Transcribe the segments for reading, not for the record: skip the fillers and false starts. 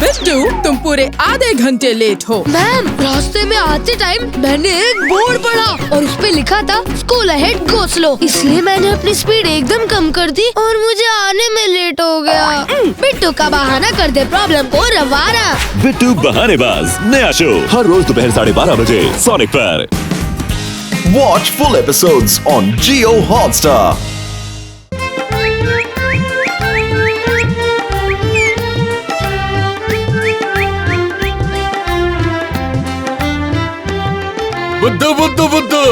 बिट्टू, तुम पूरे आधे घंटे लेट हो। मैम, रास्ते में आते टाइम मैंने एक बोर्ड पढ़ा और उस पे लिखा था स्कूल अहेड गो स्लो, इसलिए मैंने अपनी स्पीड एकदम कम कर दी और मुझे आने में लेट हो गया। बिट्टू का बहाना कर दे प्रॉब्लम को रवाना। बिट्टू बहानेबाज नया शो हर रोज दोपहर 12:30 बजे सोनिक पर। Watch full episodes on Jio Hotstar. बुद्धू बुद्धू बुद्धू,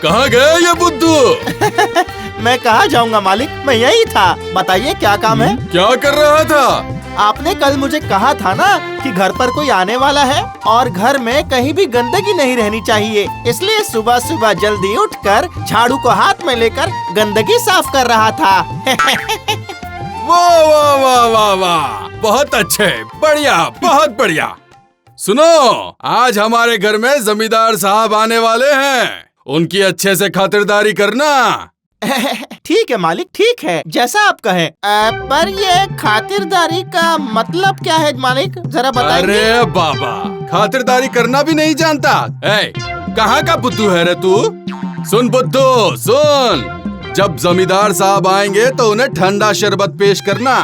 कहाँ गए ये बुद्धू? मैं कहाँ जाऊँगा मालिक, मैं यही था। बताइए क्या काम है? क्या कर रहा था? आपने कल मुझे कहा था ना कि घर पर कोई आने वाला है और घर में कहीं भी गंदगी नहीं रहनी चाहिए, इसलिए सुबह सुबह जल्दी उठकर झाड़ू को हाथ में लेकर गंदगी साफ कर रहा था। वाह वाह वाह वाह वाह, बहुत अच्छे, बढ़िया, बहुत बढ़िया। सुनो, आज हमारे घर में जमींदार साहब आने वाले हैं, उनकी अच्छे से खातिरदारी करना। ठीक है मालिक, ठीक है, जैसा आप कहें। पर ये खातिरदारी का मतलब क्या है मालिक, जरा बताइए। अरे बाबा, खातिरदारी करना भी नहीं जानता? कहाँ का बुद्धू है रे तू? सुन बुद्धू सुन, जब जमींदार साहब आएंगे तो उन्हें ठंडा शरबत पेश करना।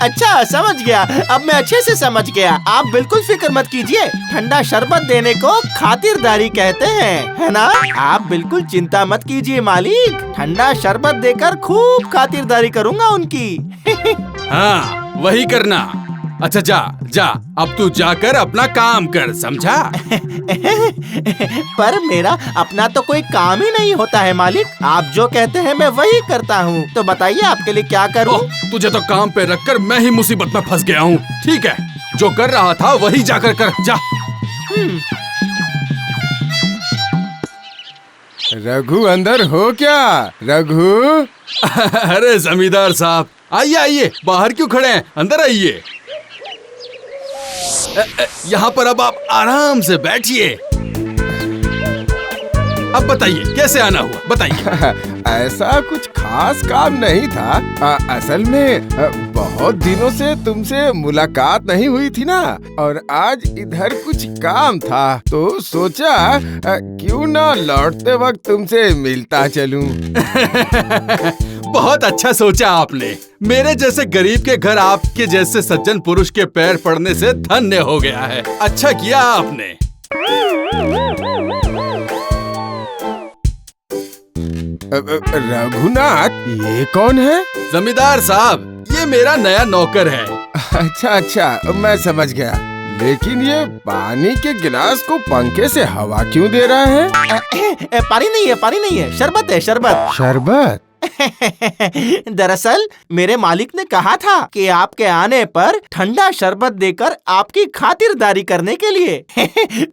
अच्छा, समझ गया, अब मैं अच्छे से समझ गया। आप बिल्कुल फिक्र मत कीजिए, ठंडा शरबत देने को खातिरदारी कहते हैं, है ना? आप बिल्कुल चिंता मत कीजिए मालिक, ठंडा शरबत देकर खूब खातिरदारी करूँगा उनकी। हाँ, वही करना। अच्छा जा जा, अब तू जाकर अपना काम कर, समझा? पर मेरा अपना तो कोई काम ही नहीं होता है मालिक, आप जो कहते हैं मैं वही करता हूँ। तो बताइए आपके लिए क्या करूँ? तुझे तो काम पे रखकर मैं ही मुसीबत में फंस गया हूँ। ठीक है, जो कर रहा था वही जाकर कर, जा। रघु अंदर हो क्या? रघु? अरे जमींदार साहब, आइए आइए, बाहर क्यों खड़े हैं, अंदर आइए। यहाँ पर अब आप आराम से बैठिए। अब बताइए कैसे आना हुआ, बताइए। ऐसा कुछ खास काम नहीं था। असल में बहुत दिनों से तुमसे मुलाकात नहीं हुई थी ना, और आज इधर कुछ काम था तो सोचा क्यों ना लौटते वक्त तुमसे मिलता चलूं। बहुत अच्छा सोचा आपने। मेरे जैसे गरीब के घर आपके जैसे सज्जन पुरुष के पैर पड़ने से धन्य हो गया है। अच्छा किया आपने। रघुनाथ, ये कौन है? जमींदार साहब, ये मेरा नया नौकर है। अच्छा अच्छा, मैं समझ गया। लेकिन ये पानी के गिलास को पंखे से हवा क्यों दे रहा है? पानी नहीं है, पानी नहीं है, शरबत है, शरबत। शरबत? दरअसल मेरे मालिक ने कहा था कि आपके आने पर ठंडा शरबत देकर आपकी खातिरदारी करने के लिए।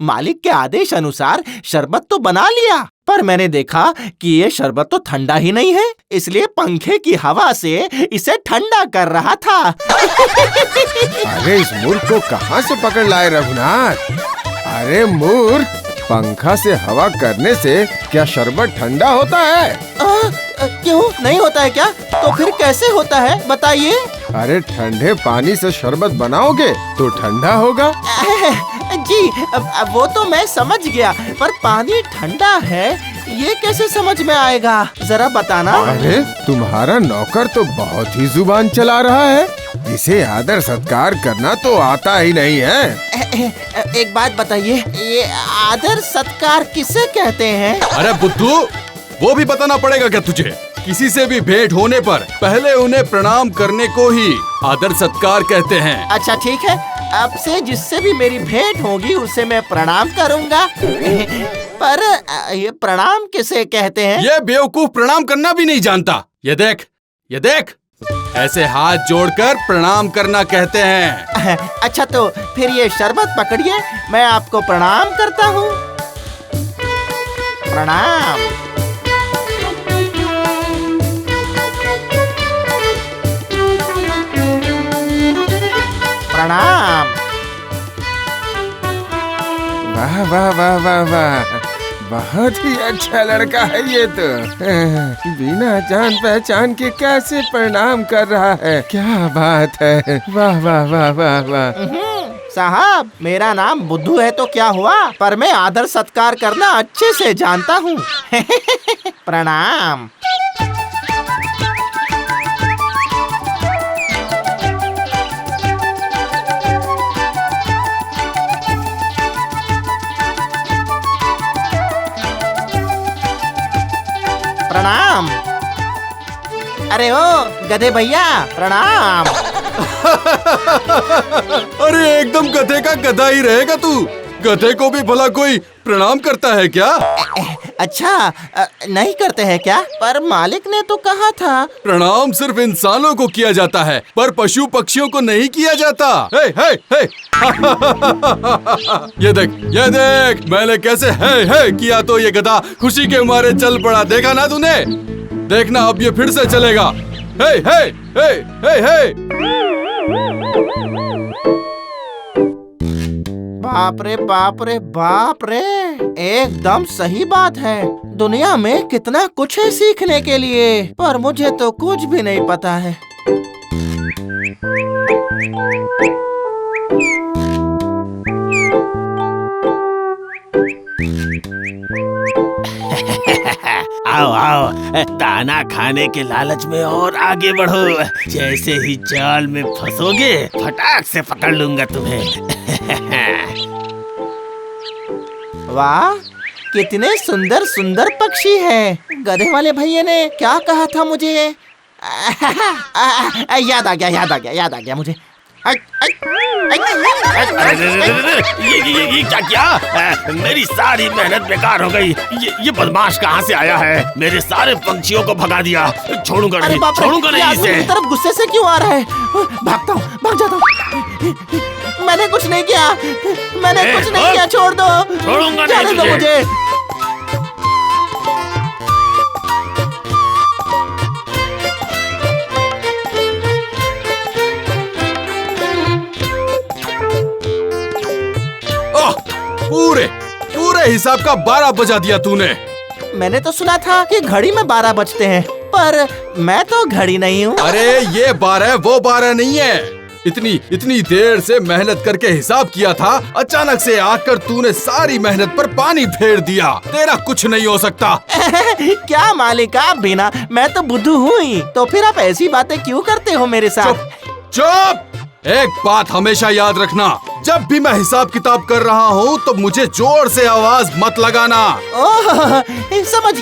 मालिक के आदेश अनुसार शरबत तो बना लिया, पर मैंने देखा कि ये शरबत तो ठंडा ही नहीं है, इसलिए पंखे की हवा से इसे ठंडा कर रहा था। अरे इस मूर्ख को कहाँ से पकड़ लाए रघुनाथ? अरे मूर्ख, पंखा से हवा करने से क्या शरबत ठंडा होता है? क्यों नहीं होता है क्या? तो फिर कैसे होता है, बताइए। अरे ठंडे पानी से शरबत बनाओगे तो ठंडा होगा। जी, वो तो मैं समझ गया, पर पानी ठंडा है ये कैसे समझ में आएगा, जरा बताना। अरे तुम्हारा नौकर तो बहुत ही जुबान चला रहा है, इसे आदर सत्कार करना तो आता ही नहीं है। एक बात बताइए, ये आदर सत्कार किसे कहते हैं? अरे बुद्धू, वो भी बताना पड़ेगा क्या तुझे? किसी से भी भेंट होने पर पहले उन्हें प्रणाम करने को ही आदर सत्कार कहते हैं। अच्छा ठीक है, अब से जिससे भी मेरी भेंट होगी उसे मैं प्रणाम करूँगा। पर ये प्रणाम किसे कहते हैं? ये बेवकूफ प्रणाम करना भी नहीं जानता। ये देख, ये देख, ऐसे हाथ जोड़कर प्रणाम करना कहते हैं। अच्छा तो फिर ये शरबत पकड़िए, मैं आपको प्रणाम करता हूँ। प्रणाम। प्रणाम। वाह वाह वाह वाह वाह, बहुत ही अच्छा लड़का है ये तो। बिना जान पहचान के कैसे प्रणाम कर रहा है, क्या बात है। वाह वाह वाह वाह वाह। साहब, मेरा नाम बुद्धू है तो क्या हुआ, पर मैं आदर सत्कार करना अच्छे से जानता हूँ। प्रणाम। प्रणाम। अरे ओ गधे भैया, प्रणाम। अरे एकदम गधे का गधा ही रहेगा तू। गधे को भी भला कोई प्रणाम करता है क्या? अच्छा, नहीं करते हैं क्या? पर मालिक ने तो कहा था। प्रणाम सिर्फ इंसानों को किया जाता है, पर पशु पक्षियों को नहीं किया जाता। हे हे हे। ये देख मैंने कैसे हे किया तो ये गधा खुशी के मारे चल पड़ा। देखा ना तूने? देखना अब ये फिर से चलेगा। हे हे हे हे हे। बाप रे बाप रे बाप रे, एकदम सही बात है। दुनिया में कितना कुछ है सीखने के लिए, पर मुझे तो कुछ भी नहीं पता है। आओ आओ, दाना खाने के लालच में और आगे बढ़ो। जैसे ही जाल में फंसोगे फटाक से पकड़ लूंगा तुम्हें। वाह, कितने सुंदर सुंदर पक्षी हैं। गधे वाले भैया ने क्या कहा था मुझे? याद आ गया मुझे। ये क्या? मेरी सारी मेहनत बेकार हो गई। ये बदमाश कहाँ से आया है? मेरे सारे पंछियों को भगा दिया। छोड़ूंगा नहीं इसे। मेरी तरफ गुस्से से क्यों आ रहा है? भाग जाता हूँ। मैंने कुछ नहीं किया। छोड़ दो। छोड़ूंगा जाने दो मुझे। पूरे हिसाब का 12 बजा दिया तूने। मैंने तो सुना था कि घड़ी में 12 बजते हैं, पर मैं तो घड़ी नहीं हूँ। अरे ये 12 वो 12 नहीं है। इतनी देर से मेहनत करके हिसाब किया था, अचानक से आकर तूने सारी मेहनत पर पानी फेर दिया। तेरा कुछ नहीं हो सकता। क्या मालिक, आप भी ना, मैं तो बुद्धू हूँ ही, तो फिर आप ऐसी बातें क्यों करते हो मेरे साथ? चुप। एक बात हमेशा याद रखना, जब भी मैं हिसाब किताब कर रहा हूँ तो मुझे जोर से आवाज मत लगाना। ओह, समझ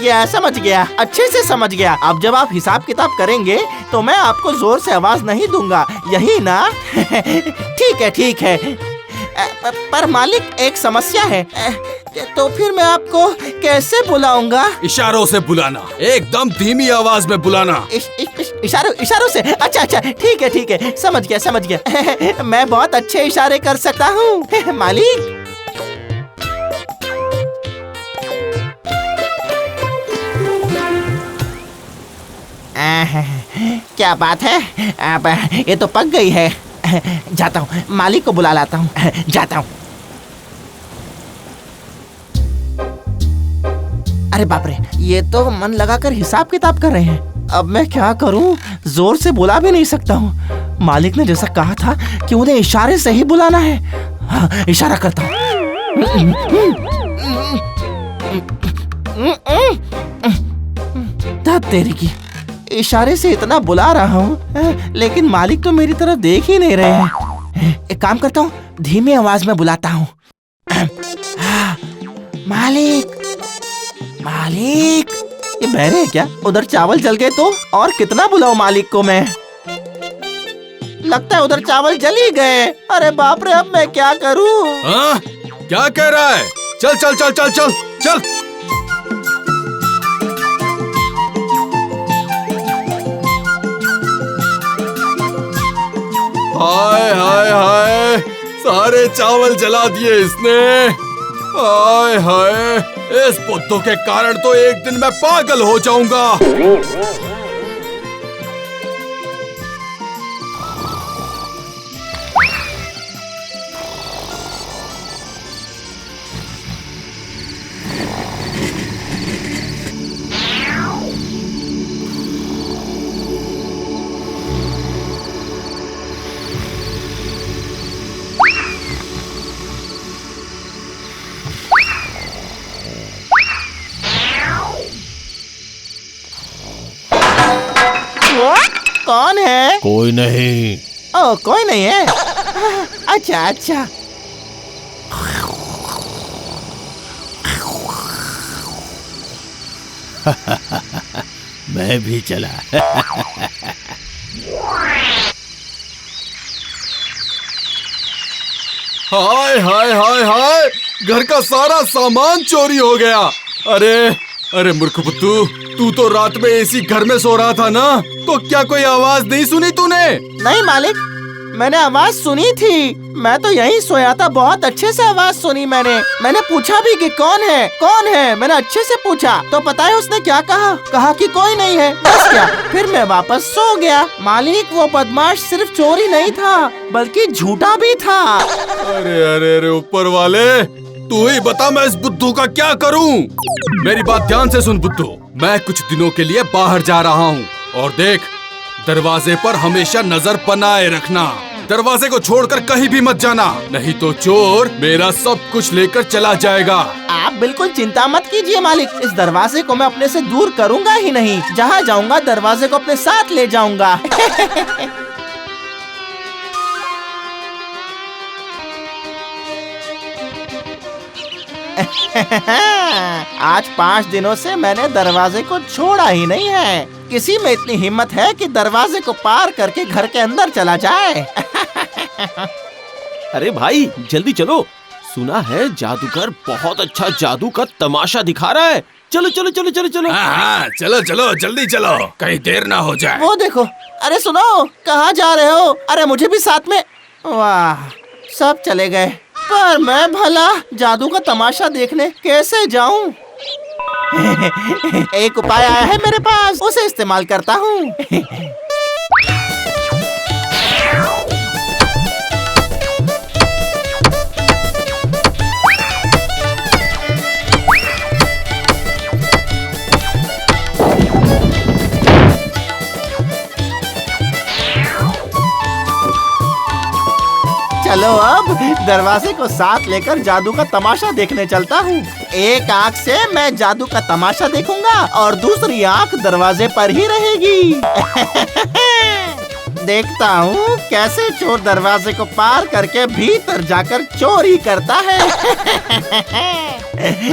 गया, अच्छे से समझ गया। अब जब आप हिसाब किताब करेंगे तो मैं आपको जोर से आवाज नहीं दूंगा, यही ना? ठीक है। पर मालिक, एक समस्या है। तो फिर मैं आपको कैसे बुलाऊंगा? इशारों से बुलाना, एकदम धीमी आवाज में बुलाना। इशारों से? अच्छा, ठीक है, समझ गया। मैं बहुत अच्छे इशारे कर सकता हूँ मालिक। क्या बात है, अब ये तो पक गई है। जाता हूँ, मालिक को बुला लाता हूँ। जाता हूँ। अरे बाप रे, ये तो मन लगाकर हिसाब किताब कर रहे हैं। अब मैं क्या करूं? जोर से बुला भी नहीं सकता हूँ। मालिक ने जैसा कहा था कि उन्हें इशारे से ही बुलाना है। हाँ, इशारा करता हूँ। तेरी की, इशारे से इतना बुला रहा हूँ, लेकिन मालिक तो मेरी तरफ देख ही नहीं रहे हैं। एक काम करता हूँ, धीमी आवाज में बुलाता हूँ। मालिक, ये बहरे है क्या? उधर चावल जल गए तो और कितना बुलाऊं मालिक को मैं? लगता है उधर चावल जल ही गए। अरे बाप रे, अब मैं क्या करूं? हाँ? क्या कह रहा है? चल। हाय, सारे चावल जला दिए इसने। हाय, इस बुद्धू के कारण तो एक दिन मैं पागल हो जाऊंगा। है? कोई नहीं। ओ, कोई नहीं है। अच्छा अच्छा। मैं भी चला। हाय हाय हाय हाय, घर का सारा सामान चोरी हो गया। अरे अरे मूर्ख पुत्तू, तू तो रात में एसी घर में सो रहा था ना, तो क्या कोई आवाज नहीं सुनी तूने? नहीं मालिक, मैंने आवाज सुनी थी। मैं तो यहीं सोया था, बहुत अच्छे से आवाज सुनी मैंने पूछा भी कि कौन है। मैंने अच्छे से पूछा तो पता है उसने क्या कहा कि कोई नहीं है, बस क्या। फिर मैं वापस सो गया। मालिक, वो बदमाश सिर्फ चोरी नहीं था बल्कि झूठा भी था। अरे अरे अरे ऊपर वाले, तू ही बता मैं इस बुद्धू का क्या करूं? मेरी बात ध्यान से सुन बुद्धू, मैं कुछ दिनों के लिए बाहर जा रहा हूं और देख, दरवाजे पर हमेशा नजर बनाए रखना। दरवाजे को छोड़कर कहीं भी मत जाना, नहीं तो चोर मेरा सब कुछ लेकर चला जाएगा। आप बिल्कुल चिंता मत कीजिए मालिक, इस दरवाजे को मैं अपने से दूर करूंगा ही नहीं। जहाँ जाऊंगा दरवाजे को अपने साथ ले जाऊंगा। आज 5 दिनों से मैंने दरवाजे को छोड़ा ही नहीं है। किसी में इतनी हिम्मत है कि दरवाजे को पार करके घर के अंदर चला जाए। अरे भाई जल्दी चलो, सुना है जादूगर बहुत अच्छा जादू का तमाशा दिखा रहा है। चलो चलो चलो चलो चलो। हाँ, चलो चलो जल्दी चलो, कहीं देर ना हो जाए। वो देखो, अरे सुनो, कहाँ जा रहे हो? अरे मुझे भी साथ में। वाह, सब चले गए, पर मैं भला जादू का तमाशा देखने कैसे जाऊं? एक उपाय आया है मेरे पास, उसे इस्तेमाल करता हूँ। चलो अब दरवाजे को साथ लेकर जादू का तमाशा देखने चलता हूँ। एक आँख से मैं जादू का तमाशा देखूंगा और दूसरी आँख दरवाजे पर ही रहेगी। देखता हूँ कैसे चोर दरवाजे को पार करके भीतर जाकर चोरी करता है।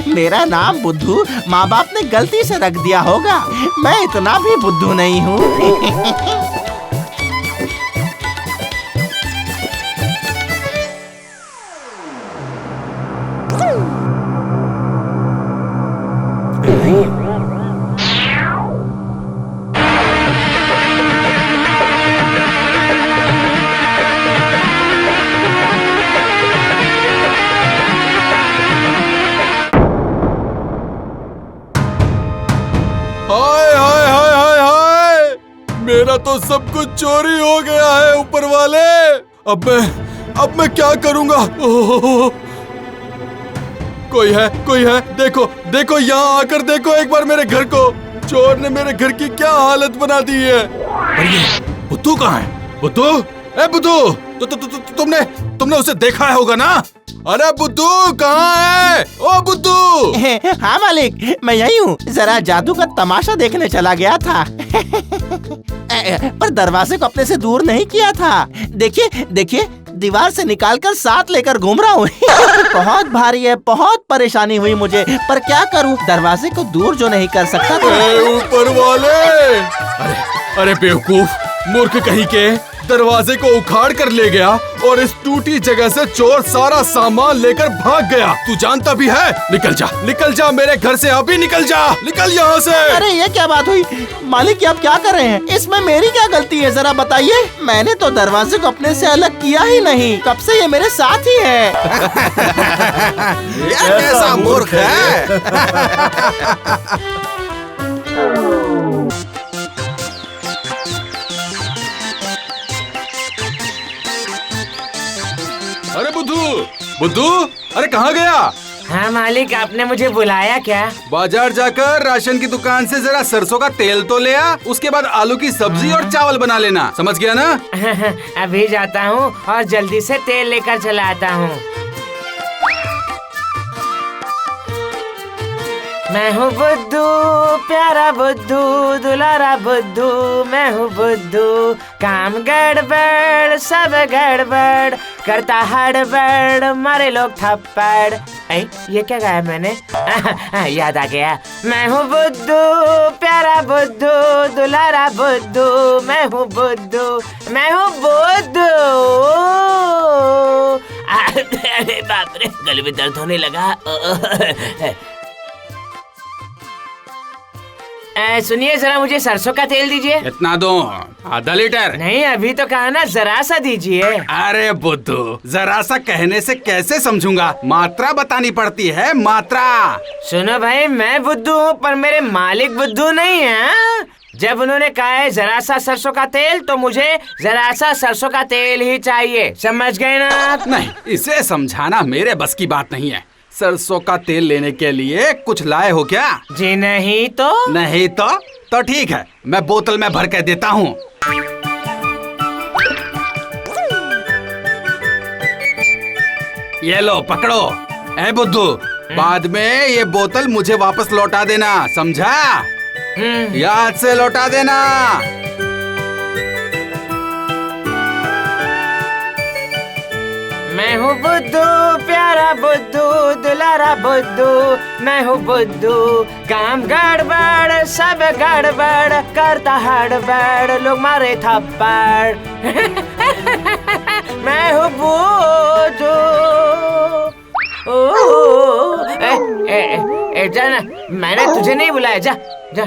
मेरा नाम बुद्धू माँ बाप ने गलती से रख दिया होगा, मैं इतना भी बुद्धू नहीं हूँ। मेरा तो सब कुछ चोरी हो गया है ऊपर वाले। अब मैं क्या करूंगा? ओह, कोई है, देखो देखो, यहाँ आकर देखो एक बार मेरे घर को। चोर ने मेरे घर की क्या हालत बना दी है। अरे बुद्धू कहाँ है? बुद्धू, ए बुद्धू, तुमने उसे देखा होगा ना? अरे बुद्धू कहाँ है? ओ बुद्धू। हाँ मालिक, मैं यही हूँ, जरा जादू का तमाशा देखने चला गया था। पर दरवाजे को अपने से दूर नहीं किया था। देखिए देखिए, दीवार से निकालकर साथ लेकर घूम रहा हूँ। बहुत भारी है, बहुत परेशानी हुई मुझे, पर क्या करूँ, दरवाजे को दूर जो नहीं कर सकता था। ऊपर वाले, अरे बेवकूफ, मूर्ख कहीं के, दरवाजे को उखाड़ कर ले गया और इस टूटी जगह से चोर सारा सामान लेकर भाग गया। तू जानता भी है? निकल जा मेरे घर से, अभी निकल यहाँ से। अरे ये क्या बात हुई मालिक, आप क्या कर रहे हैं? इसमें मेरी क्या गलती है, जरा बताइए। मैंने तो दरवाजे को अपने से अलग किया ही नहीं, कब से ये मेरे साथ ही है। ये कैसा मूर्ख है? अरे बुद्धू, अरे कहाँ गया? हाँ मालिक, आपने मुझे बुलाया क्या? बाजार जाकर राशन की दुकान से जरा सरसों का तेल तो ले आ, उसके बाद आलू की सब्जी और चावल बना लेना, समझ गया ना? अभी जाता हूँ और जल्दी से तेल लेकर चला आता हूँ। मैं हूँ बुद्धू, प्यारा बुद्धू, दुलारा बुद्धू, मैं हूँ बुद्धू। काम गड़बड़, सब गड़बड़, करता हड़बड़, मारे लोग थप्पड़। ये क्या गाया मैंने? याद आ गया। मैं हूँ बुद्धू, प्यारा बुद्धू, दुलारा बुद्धू, मैं हूँ बुद्धू, मैं हूँ बुद्धू। अरे बाप रे, गले में दर्द होने लगा। सुनिए जरा, मुझे सरसों का तेल दीजिए। इतना दो? आधा लीटर? नहीं, अभी तो कहा ना, जरा सा दीजिए। अरे बुद्धू, जरा सा कहने से कैसे समझूंगा? मात्रा बतानी पड़ती है, मात्रा। सुनो भाई, मैं बुद्धू हूँ पर मेरे मालिक बुद्धू नहीं है। जब उन्होंने कहा है जरा सा सरसों का तेल, तो मुझे जरा सा सरसों का तेल ही चाहिए। समझ गए ना आप? नहीं, इसे समझाना मेरे बस की बात नहीं है। सरसों का तेल लेने के लिए कुछ लाए हो क्या? जी नहीं तो? नहीं तो ठीक है, मैं बोतल में भर के देता हूँ। ये लो, पकड़ो। ए बुद्धू, बाद में ये बोतल मुझे वापस लौटा देना, समझा? याद से लौटा देना। मैं हूँ बुद्धू, प्यारा बुद्धू, दुलारा बुद्धू, मैं हूँ बुद्धू। काम गड़बड़, सब गड़बड़, करता हड़बड़, लोग मारे थप्पड़। मैं हूँ बुद्धू। जा ना, मैंने तुझे नहीं बुलाया, जा जा।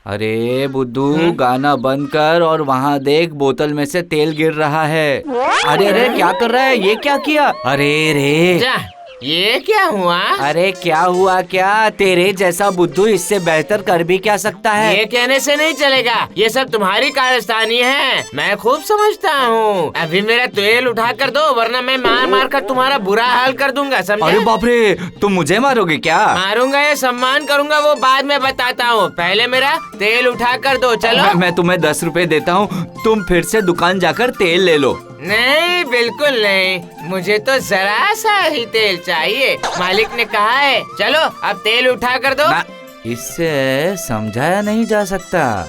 अरे बुद्धू, गाना बंद कर और वहाँ देख, बोतल में से तेल गिर रहा है। अरे अरे, क्या कर रहा है? ये क्या किया? अरे रे, जा, ये क्या हुआ? अरे क्या हुआ क्या? तेरे जैसा बुद्धू इससे बेहतर कर भी क्या सकता है? ये कहने से नहीं चलेगा, ये सब तुम्हारी कारस्तानी है। मैं खूब समझता हूँ। अभी मेरा तेल उठा कर दो, वरना मैं मार मार कर तुम्हारा बुरा हाल कर दूंगा, समझे? अरे बाप रे, तुम मुझे मारोगे क्या? मारूंगा या सम्मान करूंगा वो बाद में बताता हूँ। पहले मेरा तेल उठा कर दो, चलो। मैं तुम्हें 10 रुपए देता हूँ, तुम फिर से दुकान जाकर तेल ले लो। नहीं, बिल्कुल नहीं, मुझे तो जरा सा ही तेल चाहिए। मालिक ने कहा है। चलो, अब तेल उठा कर दो। इससे समझाया नहीं जा सकता।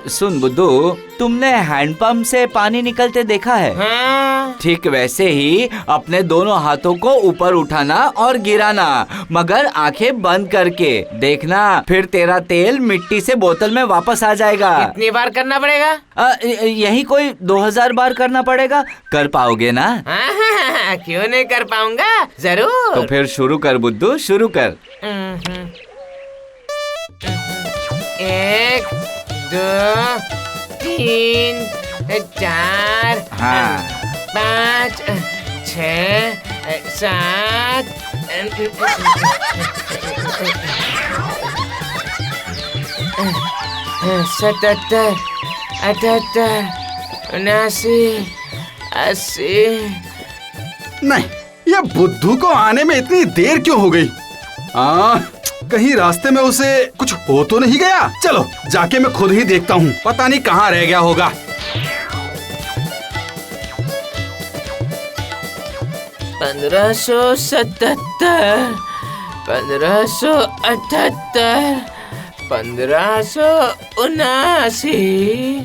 सुन बुद्धू, तुमने हैंडपंप से पानी निकलते देखा है? हाँ। ठीक वैसे ही अपने दोनों हाथों को ऊपर उठाना और गिराना, मगर आंखें बंद करके देखना, फिर तेरा तेल मिट्टी से बोतल में वापस आ जाएगा। कितनी बार करना पड़ेगा? यही कोई 2000 बार करना पड़ेगा। कर पाओगे ना? हाँ, क्यों नहीं कर पाऊंगा, जरूर। तो फिर शुरू कर बुद्धू, शुरू कर। 1 2 3 4 5 6 7 77 78 79 80। नहीं, ये बुद्धू को आने में इतनी देर क्यों हो गई? कहीं रास्ते में उसे कुछ हो तो नहीं गया? चलो जाके मैं खुद ही देखता हूँ, पता नहीं कहाँ रह गया होगा। पंद्रह सौ 1578 1579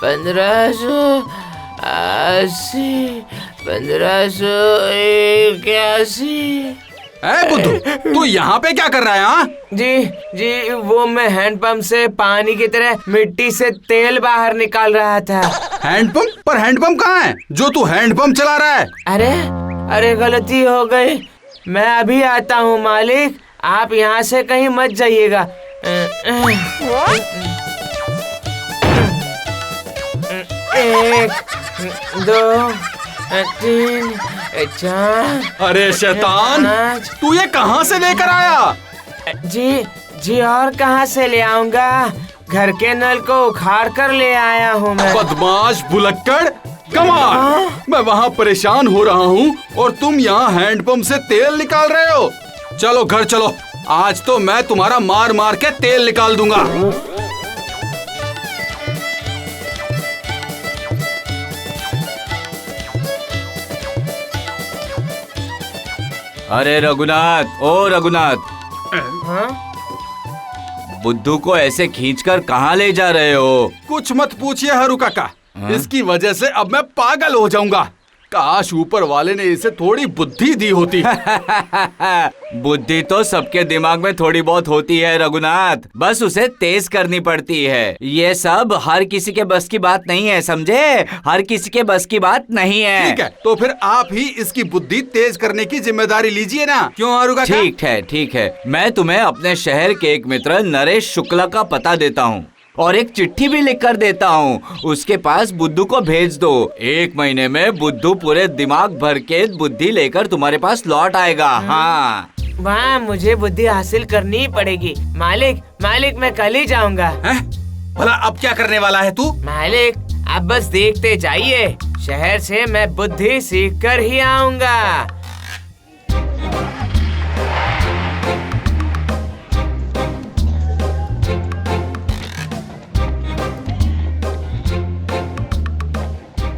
1580 1581। बुद्धू, तू यहाँ पे क्या कर रहा है? हाँ जी, वो मैं हैंडपंप से पानी की तरह मिट्टी से तेल बाहर निकाल रहा था। हैंडपंप? पर हैंडपंप कहाँ है जो तू हैंडपंप चला रहा है? अरे गलती हो गई, मैं अभी आता हूँ मालिक, आप यहाँ से कहीं मत जाइएगा। 1 2 3 4। अरे शैतान, तू ये कहाँ से लेकर आया? जी, और कहाँ से ले आऊंगा? घर के नल को उखाड़ कर ले आया हूँ मैं। बदमाश भुलक्कड़, कमाल! मैं वहाँ परेशान हो रहा हूँ और तुम यहाँ हैंडपंप से तेल निकाल रहे हो। चलो घर चलो, आज तो मैं तुम्हारा मार मार के तेल निकाल दूंगा। अरे रघुनाथ, ओ रघुनाथ, हाँ? बुद्धू को ऐसे खींचकर कहाँ ले जा रहे हो? कुछ मत पूछिए हरू काका, इसकी वजह से अब मैं पागल हो जाऊंगा। काश ऊपर वाले ने इसे थोड़ी बुद्धि दी होती। बुद्धि तो सबके दिमाग में थोड़ी बहुत होती है रघुनाथ, बस उसे तेज करनी पड़ती है। ये सब हर किसी के बस की बात नहीं है, समझे? हर किसी के बस की बात नहीं है। ठीक है, तो फिर आप ही इसकी बुद्धि तेज करने की जिम्मेदारी लीजिए ना, क्यों हरू काका? ठीक है, ठीक है, मैं तुम्हें अपने शहर के एक मित्र नरेश शुक्ला का पता देता हूँ और एक चिट्ठी भी लिख कर देता हूँ। उसके पास बुद्धू को भेज दो। 1 महीने में बुद्धू पूरे दिमाग भर के बुद्धि लेकर तुम्हारे पास लौट आएगा। हाँ, वहाँ मुझे बुद्धि हासिल करनी ही पड़ेगी। मालिक, मालिक, मैं कल ही जाऊंगा। भला अब क्या करने वाला है तू? मालिक, आप बस देखते जाइए, शहर से मैं बुद्धि सीख कर ही आऊंगा।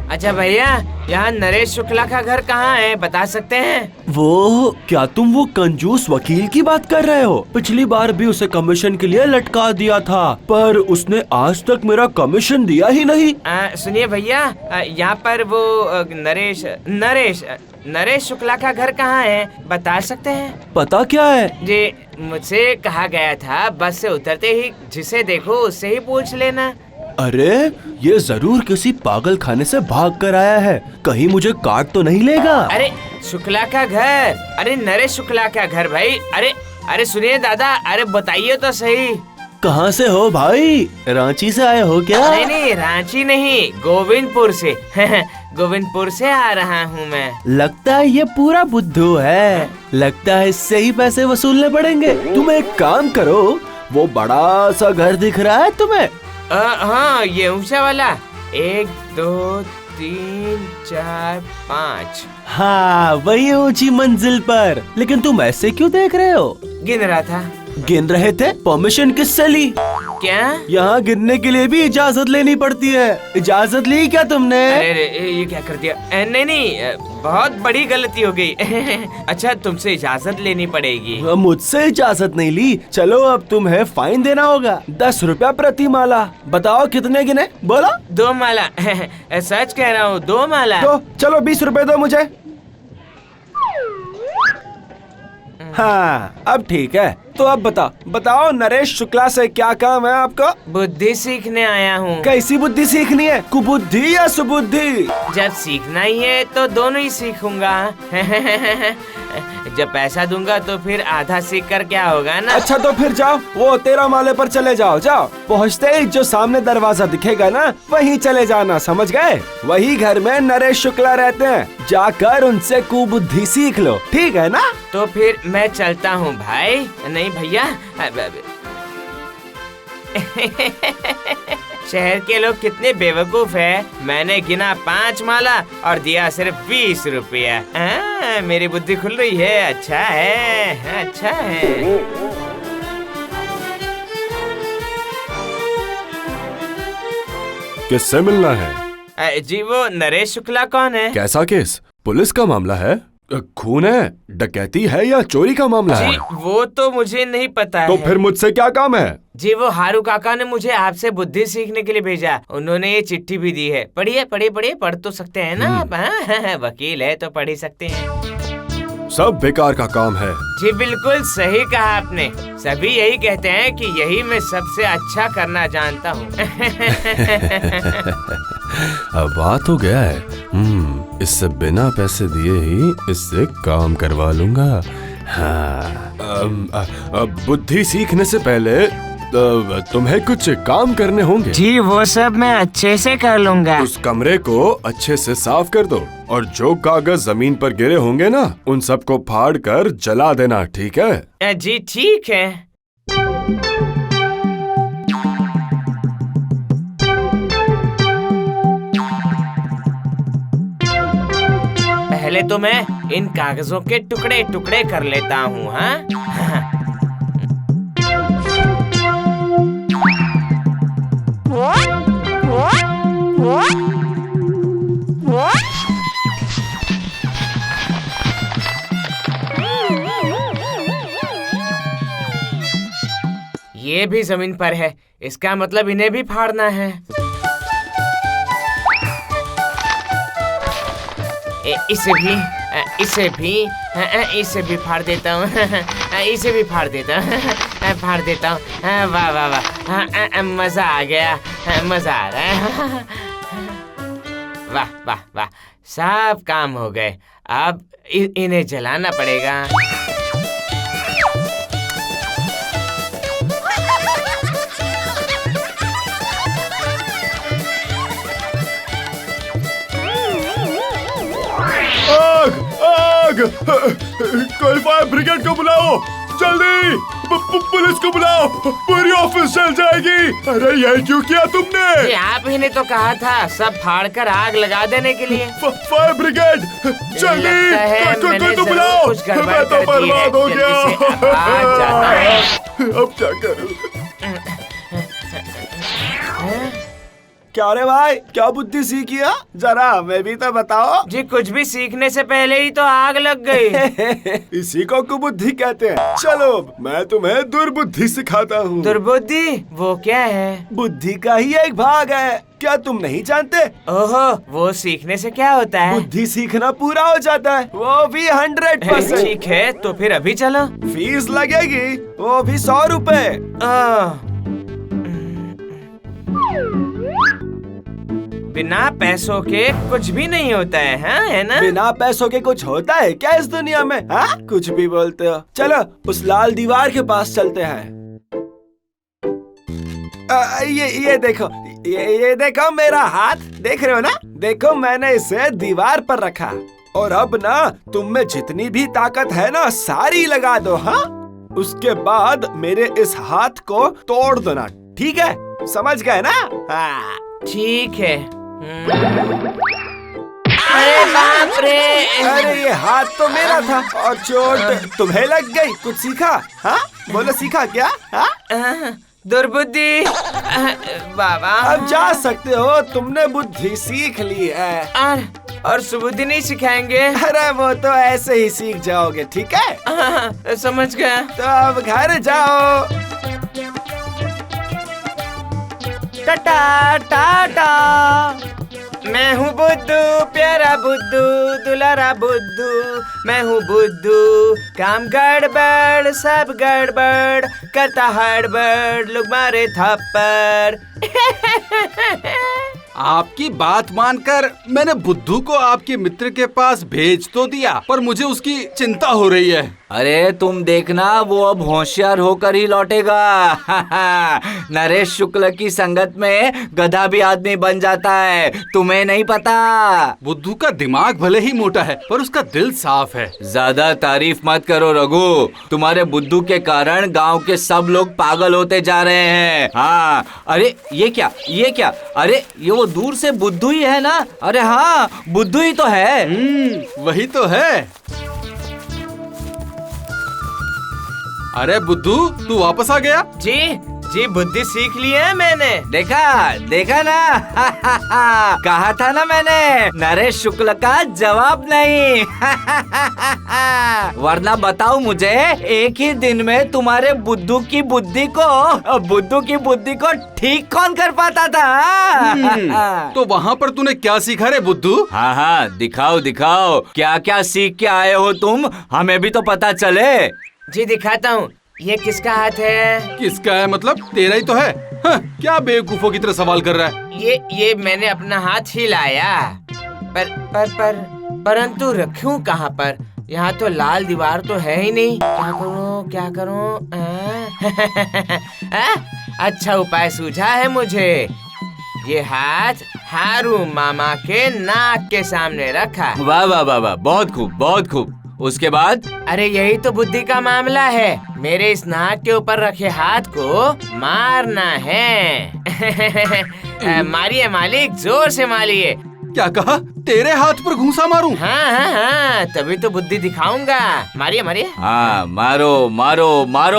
अच्छा भैया, यहाँ नरेश शुक्ला का घर कहाँ है, बता सकते हैं? वो क्या तुम वो कंजूस वकील की बात कर रहे हो? पिछली बार भी उसे कमीशन के लिए लटका दिया था, पर उसने आज तक मेरा कमीशन दिया ही नहीं। सुनिए भैया, यहाँ पर वो नरेश शुक्ला का घर कहाँ है, बता सकते हैं? पता क्या है? जी, मुझसे कहा गया था बस से उतरते ही जिसे देखो उससे ही पूछ लेना। अरे ये जरूर किसी पागल खाने से भाग कर आया है, कहीं मुझे काट तो नहीं लेगा। अरे शुक्ला का घर, अरे नरेश शुक्ला का घर भाई। अरे सुनिए दादा, अरे बताइए तो सही। कहाँ से हो भाई? रांची से आए हो क्या? नहीं, रांची नहीं, गोविंदपुर से। गोविंदपुर से आ रहा हूँ मैं। लगता है ये पूरा बुद्धू है, लगता है इससे ही पैसे वसूलने पड़ेंगे। तुम एक काम करो, वो बड़ा सा घर दिख रहा है तुम्हें? हाँ, ये ऊंचा वाला। 1 2 3 4 5। हाँ, वही ऊंची मंजिल पर। लेकिन तुम ऐसे क्यों देख रहे हो? गिन रहा था। गिन रहे थे? परमिशन किससे ली? क्या? यहाँ गिनने के लिए भी इजाजत लेनी पड़ती है। इजाजत ली क्या तुमने? अरे ये क्या कर दिया? नहीं, बहुत बड़ी गलती हो गई। अच्छा, तुमसे इजाजत लेनी पड़ेगी। मुझसे इजाजत नहीं ली। चलो अब तुम्हें फाइन देना होगा, 10 रुपया प्रति माला। बताओ कितने गिने? बोलो। 2 माला। सच कह रहा हूँ, 2 माला। तो चलो 20 रुपए दो मुझे। हाँ, अब ठीक है। तो अब बताओ नरेश शुक्ला से क्या काम है आपको? बुद्धि सीखने आया हूँ। कैसी बुद्धि सीखनी है? कुबुद्धि या सुबुद्धि? जब सीखना ही है तो दोनों ही सीखूंगा। जब पैसा दूंगा तो फिर आधा सीख कर क्या होगा ना। अच्छा, तो फिर जाओ, वो 13 माले पर चले जाओ। पहुँचते ही जो सामने दरवाजा दिखेगा ना, वहीं चले जाना, समझ गए? वही घर में नरेश शुक्ला रहते हैं, जाकर उनसे कुबुद्धि सीख लो, ठीक है ना? तो फिर मैं चलता हूँ भाई। नहीं भैया, शहर के लोग कितने बेवकूफ है। मैंने गिना 5 माला और दिया सिर्फ 20 रुपया। मेरी बुद्धि खुल रही है। अच्छा है, अच्छा है। किससे मिलना है? जी, वो नरेश शुक्ला कौन है? कैसा केस? पुलिस का मामला है? खून है, डकैती है या चोरी का मामला है? जी, वो तो मुझे नहीं पता तो है। फिर मुझसे क्या काम है? जी, वो हारू काका ने मुझे आपसे बुद्धि सीखने के लिए भेजा। उन्होंने ये चिट्ठी भी दी है। पढ़िए, पढ़ तो सकते हैं ना आप? हाँ, वकील है तो पढ़ ही सकते हैं। सब बेकार का काम है। जी बिल्कुल सही कहा आपने। सभी यही कहते हैं कि यही मैं सबसे अच्छा करना जानता हूँ। अब बात हो गया है। इससे बिना पैसे दिए ही इससे काम करवा लूंगा। हाँ, बुद्धि सीखने से पहले तुम्हें कुछ काम करने होंगे। जी, वो सब मैं अच्छे से कर लूंगा। उस कमरे को अच्छे से साफ कर दो और जो कागज जमीन पर गिरे होंगे ना, उन सबको फाड़ कर जला देना, ठीक है? जी ठीक है। पहले तो मैं इन कागजों के टुकड़े टुकड़े कर लेता हूँ। हाँ, ये भी जमीन पर है, इसका मतलब इन्हें भी फाड़ना है। इसे भी फाड़ देता हूँ। इसे भी फाड़ देता हूँ। फाड़ देता हूँ। वाह वाह वाह, मजा आ गया, मजा आ रहा है। वाह वाह वाह, सब काम हो गए। अब इन्हें जलाना पड़ेगा। आग! आग! कोई फायर ब्रिगेड को बुलाओ, जल्दी! पुलिस को बुलाओ, पूरी ऑफिस जल जाएगी। अरे ये क्यों किया तुमने? आप ही ने तो कहा था सब फाड़कर आग लगा देने के लिए। फायर ब्रिगेड, जल्दी! कोई तो बुलाओ, मैं तो बर्बाद हो गया। अब क्या करूं? क्या रे भाई, क्या बुद्धि सीखी है? जरा मैं भी तो बताओ। जी कुछ भी सीखने से पहले ही तो आग लग गई। इसी को कुबुद्धि कहते हैं। चलो मैं तुम्हें दुर्बुद्धि सिखाता हूँ। दुर्बुद्धि वो क्या है? बुद्धि का ही एक भाग है, क्या तुम नहीं जानते? ओहो, वो सीखने से क्या होता है? बुद्धि सीखना पूरा हो जाता है, वो भी 100%। ठीक है, तो फिर अभी चलो। फीस लगेगी, वो भी 100 रुपए। बिना पैसों के कुछ भी नहीं होता है, हाँ? है ना? बिना पैसों के कुछ होता है क्या इस दुनिया में? हाँ, कुछ भी बोलते हो। चलो उस लाल दीवार के पास चलते हैं। ये देखो, ये देखो मेरा हाथ, देख रहे हो ना? देखो मैंने इसे दीवार पर रखा, और अब ना तुम में जितनी भी ताकत है ना सारी लगा दो। हाँ, उसके बाद मेरे इस हाथ को तोड़ दो ना, ठीक है? समझ गए ना? हाँ ठीक है। अरे बाप रे! अरे ये हाथ तो मेरा था और चोट तुम्हें लग गई। कुछ सीखा? हाँ बोलो, सीखा क्या? हाँ दुर्बुद्धि। बाबा अब जा सकते हो, तुमने बुद्धि सीख ली है। और सुबुद्धि नहीं सिखाएंगे? अरे वो तो ऐसे ही सीख जाओगे, ठीक है? समझ गया। तो अब घर जाओ। टाटा टाटा। मैं हूँ बुद्धू, प्यारा बुद्धू, दुलारा बुद्धू। मैं हूँ बुद्धू, काम गड़बड़, सब गड़बड़, करता हड़बड़, लोग मारे थप्पड़। आपकी बात मानकर मैंने बुद्धू को आपके मित्र के पास भेज तो दिया, पर मुझे उसकी चिंता हो रही है। अरे तुम देखना, वो अब होशियार होकर ही लौटेगा। नरेश शुक्ल की संगत में गधा भी आदमी बन जाता है, तुम्हें नहीं पता। बुद्धू का दिमाग भले ही मोटा है, पर उसका दिल साफ है। ज्यादा तारीफ मत करो रघु, तुम्हारे बुद्धू के कारण गांव के सब लोग पागल होते जा रहे हैं। हाँ, अरे ये क्या, ये क्या? अरे ये वो दूर से बुद्धू ही है ना? अरे हाँ, बुद्धू ही तो है। वही तो है। अरे बुद्धू, तू वापस आ गया? जी बुद्धि सीख ली है मैंने। देखा ना। कहा था ना मैंने, नरेश शुक्ल का जवाब नहीं। वरना बताओ मुझे, एक ही दिन में तुम्हारे बुद्धू की बुद्धि को ठीक कौन कर पाता था? तो वहाँ पर तूने क्या सीखा रे बुद्धू? हाँ, दिखाओ क्या क्या सीख के आए हो तुम, हमें भी तो पता चले। जी दिखाता हूँ। ये किसका हाथ है? किसका है मतलब? तेरा ही तो है। हाँ, क्या बेवकूफों की तरह सवाल कर रहा है? ये मैंने अपना हाथ ही लाया, परंतु रखूं कहाँ पर? यहाँ तो लाल दीवार तो है ही नहीं। क्या करूँ? अच्छा उपाय सूझा है मुझे। ये हाथ हारू मामा के नाक के सामने रखा। वाह वाह वाह वाह, बहुत खूब। उसके बाद? अरे यही तो बुद्धि का मामला है। मेरे इस नाक के ऊपर रखे हाथ को मारना है। मारिए मालिक, जोर से मारिए। क्या कहा? तेरे हाथ पर घूंसा मारूं? हाँ, तभी तो बुद्धि दिखाऊंगा। मारिए। हाँ, मारो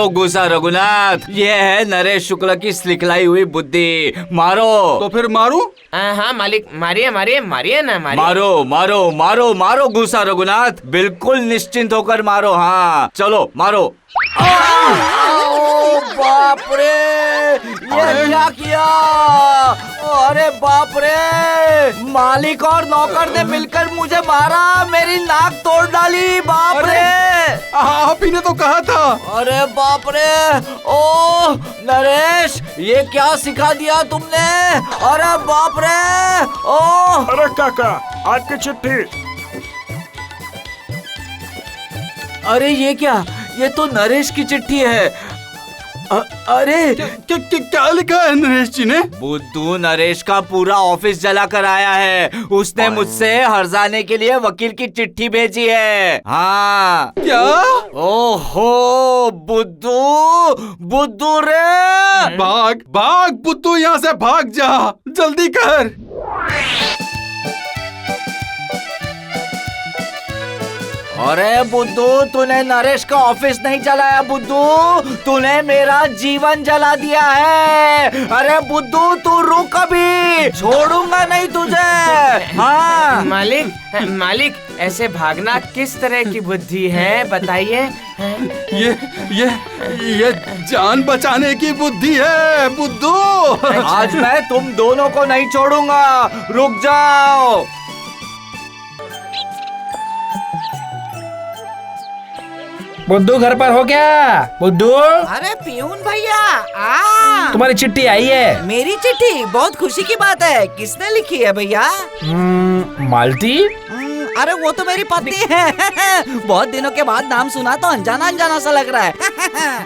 घूंसा रघुनाथ। ये है नरेश शुक्ल की सिखलाई हुई बुद्धि। मारो। तो फिर मारूं? हाँ मालिक, मारिए ना। मारो घूंसा रघुनाथ, बिल्कुल निश्चिंत होकर मारो। हाँ चलो मारो। बाप रे, ये क्या किया? अरे बाप रे, मालिक और नौकर ने मिलकर मुझे मारा, मेरी नाक तोड़ डाली। बाप रे, आप ही ने तो कहा था। अरे बाप रे, ओ नरेश, ये क्या सिखा दिया तुमने? अरे बाप रे, ओ। अरे काका, आपकी चिट्ठी। अरे ये क्या? ये तो नरेश की चिट्ठी है। अरे क्या लिखा है नरेश जी ने? बुद्धू नरेश का पूरा ऑफिस जला कर आया है। उसने मुझसे हर्जाने के लिए वकील की चिट्ठी भेजी है। हाँ। क्या? ओहो बुद्धू, बुद्धू रे, भाग भाग बुद्धू, यहाँ से भाग जा, जल्दी कर। अरे बुद्धू, तूने नरेश का ऑफिस नहीं जलाया बुद्धू, तूने मेरा जीवन जला दिया है। अरे बुद्धू, तू रुक अभी, छोड़ूंगा नहीं तुझे। हाँ मालिक, ऐसे भागना किस तरह की बुद्धि है, बताइए। ये जान बचाने की बुद्धि है बुद्धू। आज मैं तुम दोनों को नहीं छोड़ूंगा, रुक जाओ। बुद्धू घर पर हो क्या? बुद्धू, अरे पियून भैया, तुम्हारी चिट्ठी आई है। मेरी चिट्ठी? बहुत खुशी की बात है। किसने लिखी है भैया? मालती। अरे वो तो मेरी पत्नी है। बहुत दिनों के बाद नाम सुना तो अनजाना अनजाना सा लग रहा है।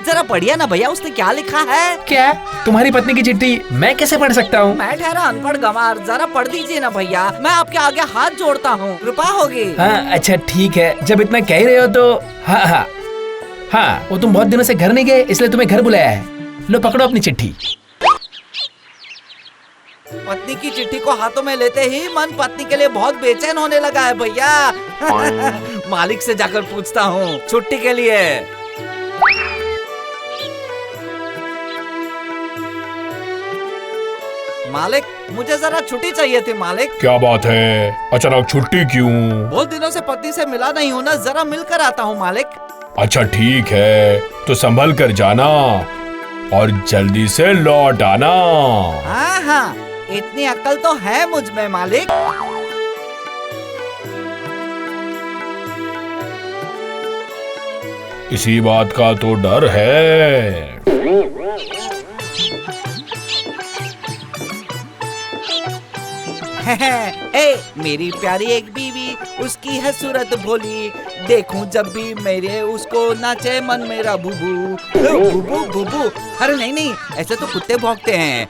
जरा पढ़िए ना भैया, उसने क्या लिखा है। क्या? तुम्हारी पत्नी की चिट्ठी मैं कैसे पढ़ सकता हूँ? मैं ठहरा अनपढ़ गंवार, जरा पढ़ दीजिए ना भैया, मैं आपके आगे हाथ जोड़ता हूँ, कृपा होगी। हाँ अच्छा ठीक है, जब इतना कह रहे हो तो हाँ, वो तुम बहुत दिनों से घर नहीं गए, इसलिए तुम्हें घर बुलाया है। लो पकड़ो अपनी चिट्ठी। पत्नी की चिट्ठी को हाथों में लेते ही मन पत्नी के लिए बहुत बेचैन होने लगा है भैया। मालिक से जाकर पूछता हूँ छुट्टी के लिए। मालिक, मुझे जरा छुट्टी चाहिए थी मालिक। क्या बात है, अचानक छुट्टी क्यों? बहुत दिनों से पत्नी से मिला नहीं हूँ ना, जरा मिलकर आता हूँ मालिक। अच्छा ठीक है, तो संभल कर जाना और जल्दी से लौट आना। हाँ, इतनी अक्ल तो है मुझ में मालिक। इसी बात का तो डर है। मेरी प्यारी एक बीवी, उसकी है सूरत भोली, देखूं जब भी मेरे उसको नाचे मन मेरा बुबू बुबू बुबू। अरे नहीं, ऐसे तो कुत्ते भौंकते हैं।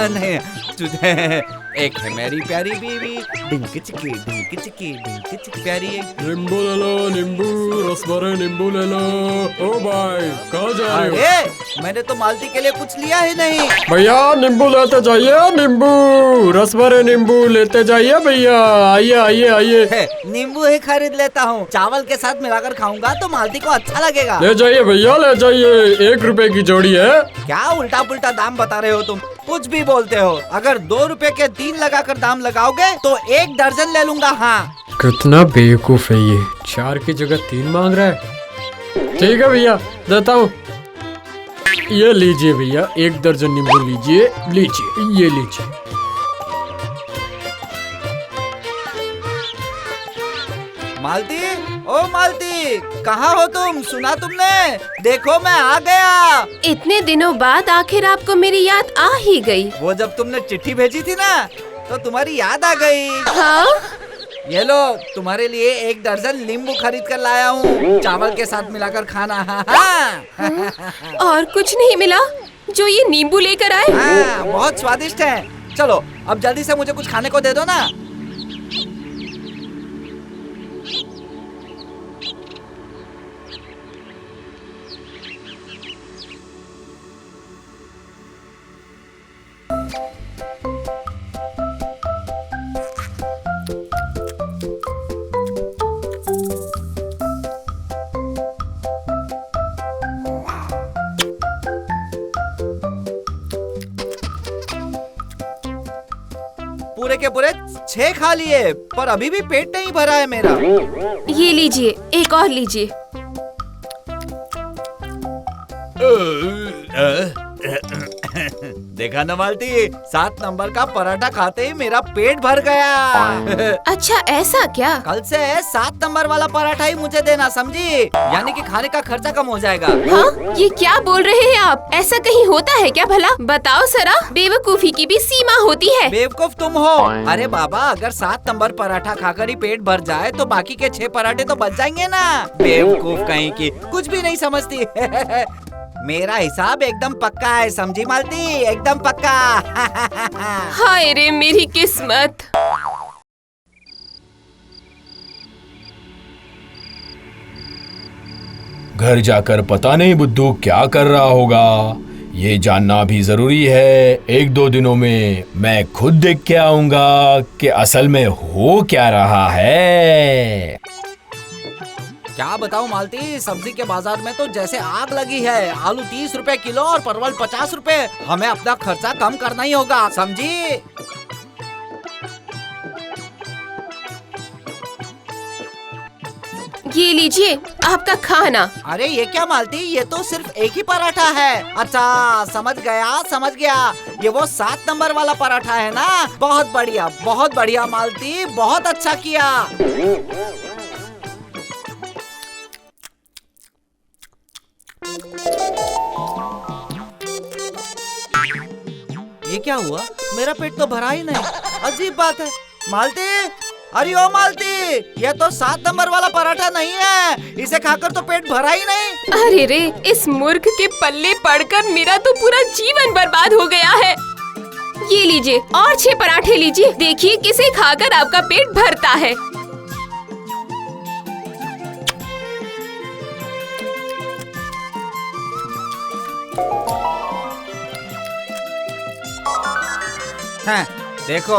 नहीं, तुझे एक है मेरी प्यारी बीवी, डिंकी चिकी डिंकी चिकी डिंकी चिकी प्यारी। नींबू ले लो, नींबू, रस भरे नींबू ले लो। ओ भाई, कहाँ जा रहे हो? अरे मैंने तो मालती के लिए कुछ लिया ही नहीं। भैया नींबू लेते जाइए, नींबू, रस भरे नींबू लेते जाइए भैया। आइए। नींबू ही खरीद लेता हूँ, चावल के साथ मिलाकर खाऊंगा तो मालती को अच्छा लगेगा। ले जाइए भैया, ले जाइए, 1 रुपए की जोड़ी है। क्या उल्टा पुल्टा दाम बता रहे हो तुम, कुछ भी बोलते हो। अगर 2 रुपए के 3 लगाकर दाम लगाओगे तो 1 दर्जन ले लूंगा। हाँ, कितना बेवकूफ है ये, 4 की जगह 3 मांग रहा है। ठीक है भैया, देता हूँ। ये लीजिए भैया, 1 दर्जन नींबू लीजिए, ये लीजिए। मालती, ओ मालती, कहाँ हो तुम? सुना तुमने? देखो मैं आ गया। इतने दिनों बाद आखिर आपको मेरी याद आ ही गई। वो जब तुमने चिट्ठी भेजी थी ना, तो तुम्हारी याद आ गई। हाँ? ये लो, तुम्हारे लिए 1 दर्जन नींबू खरीद कर लाया हूँ, चावल के साथ मिलाकर खाना। हाँ। और कुछ नहीं मिला जो ये नींबू लेकर आए? हाँ, बहुत स्वादिष्ट है। चलो अब जल्दी से मुझे कुछ खाने को दे दो ना। पूरे के पूरे 6 खा लिए, पर अभी भी पेट नहीं भरा है मेरा। ये लीजिए, एक और लीजिए। देखा ना मालती, 7 नंबर का पराठा खाते ही मेरा पेट भर गया। अच्छा ऐसा क्या? कल से 7 नंबर वाला पराठा ही मुझे देना, समझी? यानी कि खाने का खर्चा कम हो जाएगा। हाँ, ये क्या बोल रहे हैं आप? ऐसा कहीं होता है क्या भला? बताओ जरा, बेवकूफी की भी सीमा होती है। बेवकूफ तुम हो। अरे बाबा, अगर 7 नंबर पराठा खाकर ही पेट भर जाए तो बाकी के 6 पराठे तो बच जाएंगे ना। बेवकूफ कहीं की, कुछ भी नहीं समझती। मेरा हिसाब एकदम पक्का है, समझी मालती? एकदम पक्का। हाय रे मेरी किस्मत। घर जाकर पता नहीं बुद्धू क्या कर रहा होगा, ये जानना भी जरूरी है। 1-2 दिनों में मैं खुद देख के आऊंगा कि असल में हो क्या रहा है। क्या बताऊं मालती, सब्जी के बाजार में तो जैसे आग लगी है। आलू 30 रुपए किलो और परवल 50 रुपए। हमें अपना खर्चा कम करना ही होगा, समझी? ये लीजिए आपका खाना। अरे ये क्या मालती, ये तो सिर्फ एक ही पराठा है। अच्छा समझ गया। ये वो 7 नंबर वाला पराठा है ना। बहुत बढ़िया मालती, बहुत अच्छा किया। ये क्या हुआ? मेरा पेट तो भरा ही नहीं। अजीब बात है। मालती, अरे ओ मालती, ये तो 7 नंबर वाला पराठा नहीं है। इसे खाकर तो पेट भरा ही नहीं। अरे रे, इस मूर्ख के पल्ले पड़कर मेरा तो पूरा जीवन बर्बाद हो गया है। ये लीजिए और 6 पराठे लीजिए, देखिए किसे खाकर आपका पेट भरता है। हाँ, देखो,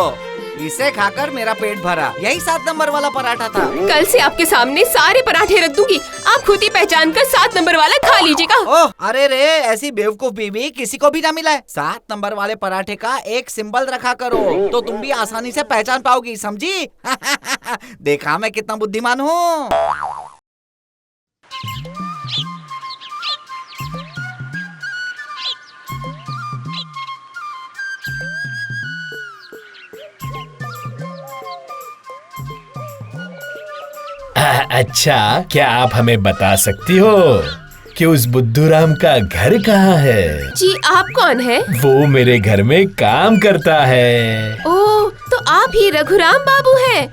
इसे खाकर मेरा पेट भरा। यही 7 नंबर वाला पराठा था। कल से आपके सामने सारे पराठे रख दूंगी, आप खुद ही पहचान कर 7 नंबर वाला खा लीजिएगा। ओह, अरे रे, ऐसी बेवकूफ बीवी किसी को भी ना मिला है। 7 नंबर वाले पराठे का एक सिंबल रखा करो, तो तुम भी आसानी से पहचान पाओगी, समझी? देखा मैं कितना बुद्धिमान हूँ। अच्छा, क्या आप हमें बता सकती हो कि उस बुद्धूराम का घर कहाँ है? जी, आप कौन है? वो मेरे घर में काम करता है। ओह, तो आप ही रघुराम बाबू हैं।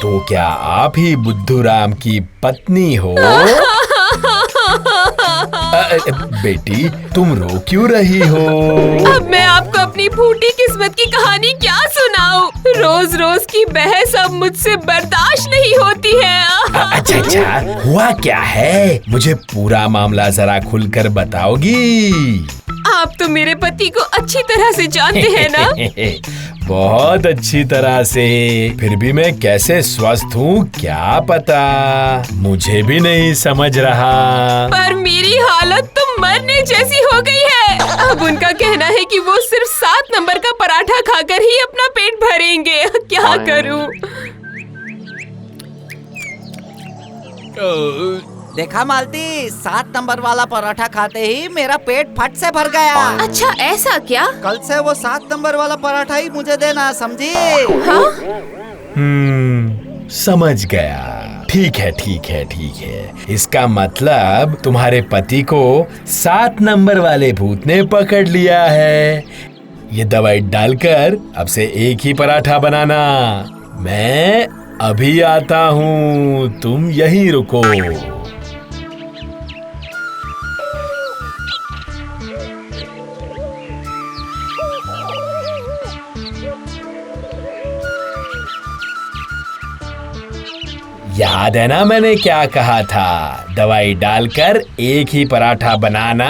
तो क्या आप ही बुद्धूराम की पत्नी हो? बेटी, तुम रो क्यों रही हो? अब मैं आपको अपनी फूटी किस्मत की कहानी क्या सुनाऊं? रोज रोज की बहस अब मुझसे बर्दाश्त नहीं होती है। अच्छा, हुआ क्या है? मुझे पूरा मामला जरा खुलकर बताओगी? आप तो मेरे पति को अच्छी तरह से जानते हैं ना? बहुत अच्छी तरह से। फिर भी मैं कैसे स्वस्थ हूँ क्या पता, मुझे भी नहीं समझ रहा। पर मेरी हालत तो मरने जैसी हो गई है। अब उनका कहना है कि वो सिर्फ 7 नंबर का पराठा खाकर ही अपना पेट भरेंगे। क्या करूँ? देखा मालती, 7 नंबर वाला पराठा खाते ही मेरा पेट फट से भर गया। अच्छा ऐसा क्या? कल से वो 7 नंबर वाला पराठा ही मुझे देना, समझी? हाँ? समझ गया। ठीक है। इसका मतलब तुम्हारे पति को 7 नंबर वाले भूत ने पकड़ लिया है। ये दवाई डालकर अब से एक ही पराठा बनाना। मैं अभी आता हूँ, तुम यहीं रुको। याद है ना मैंने क्या कहा था? दवाई डालकर एक ही पराठा बनाना।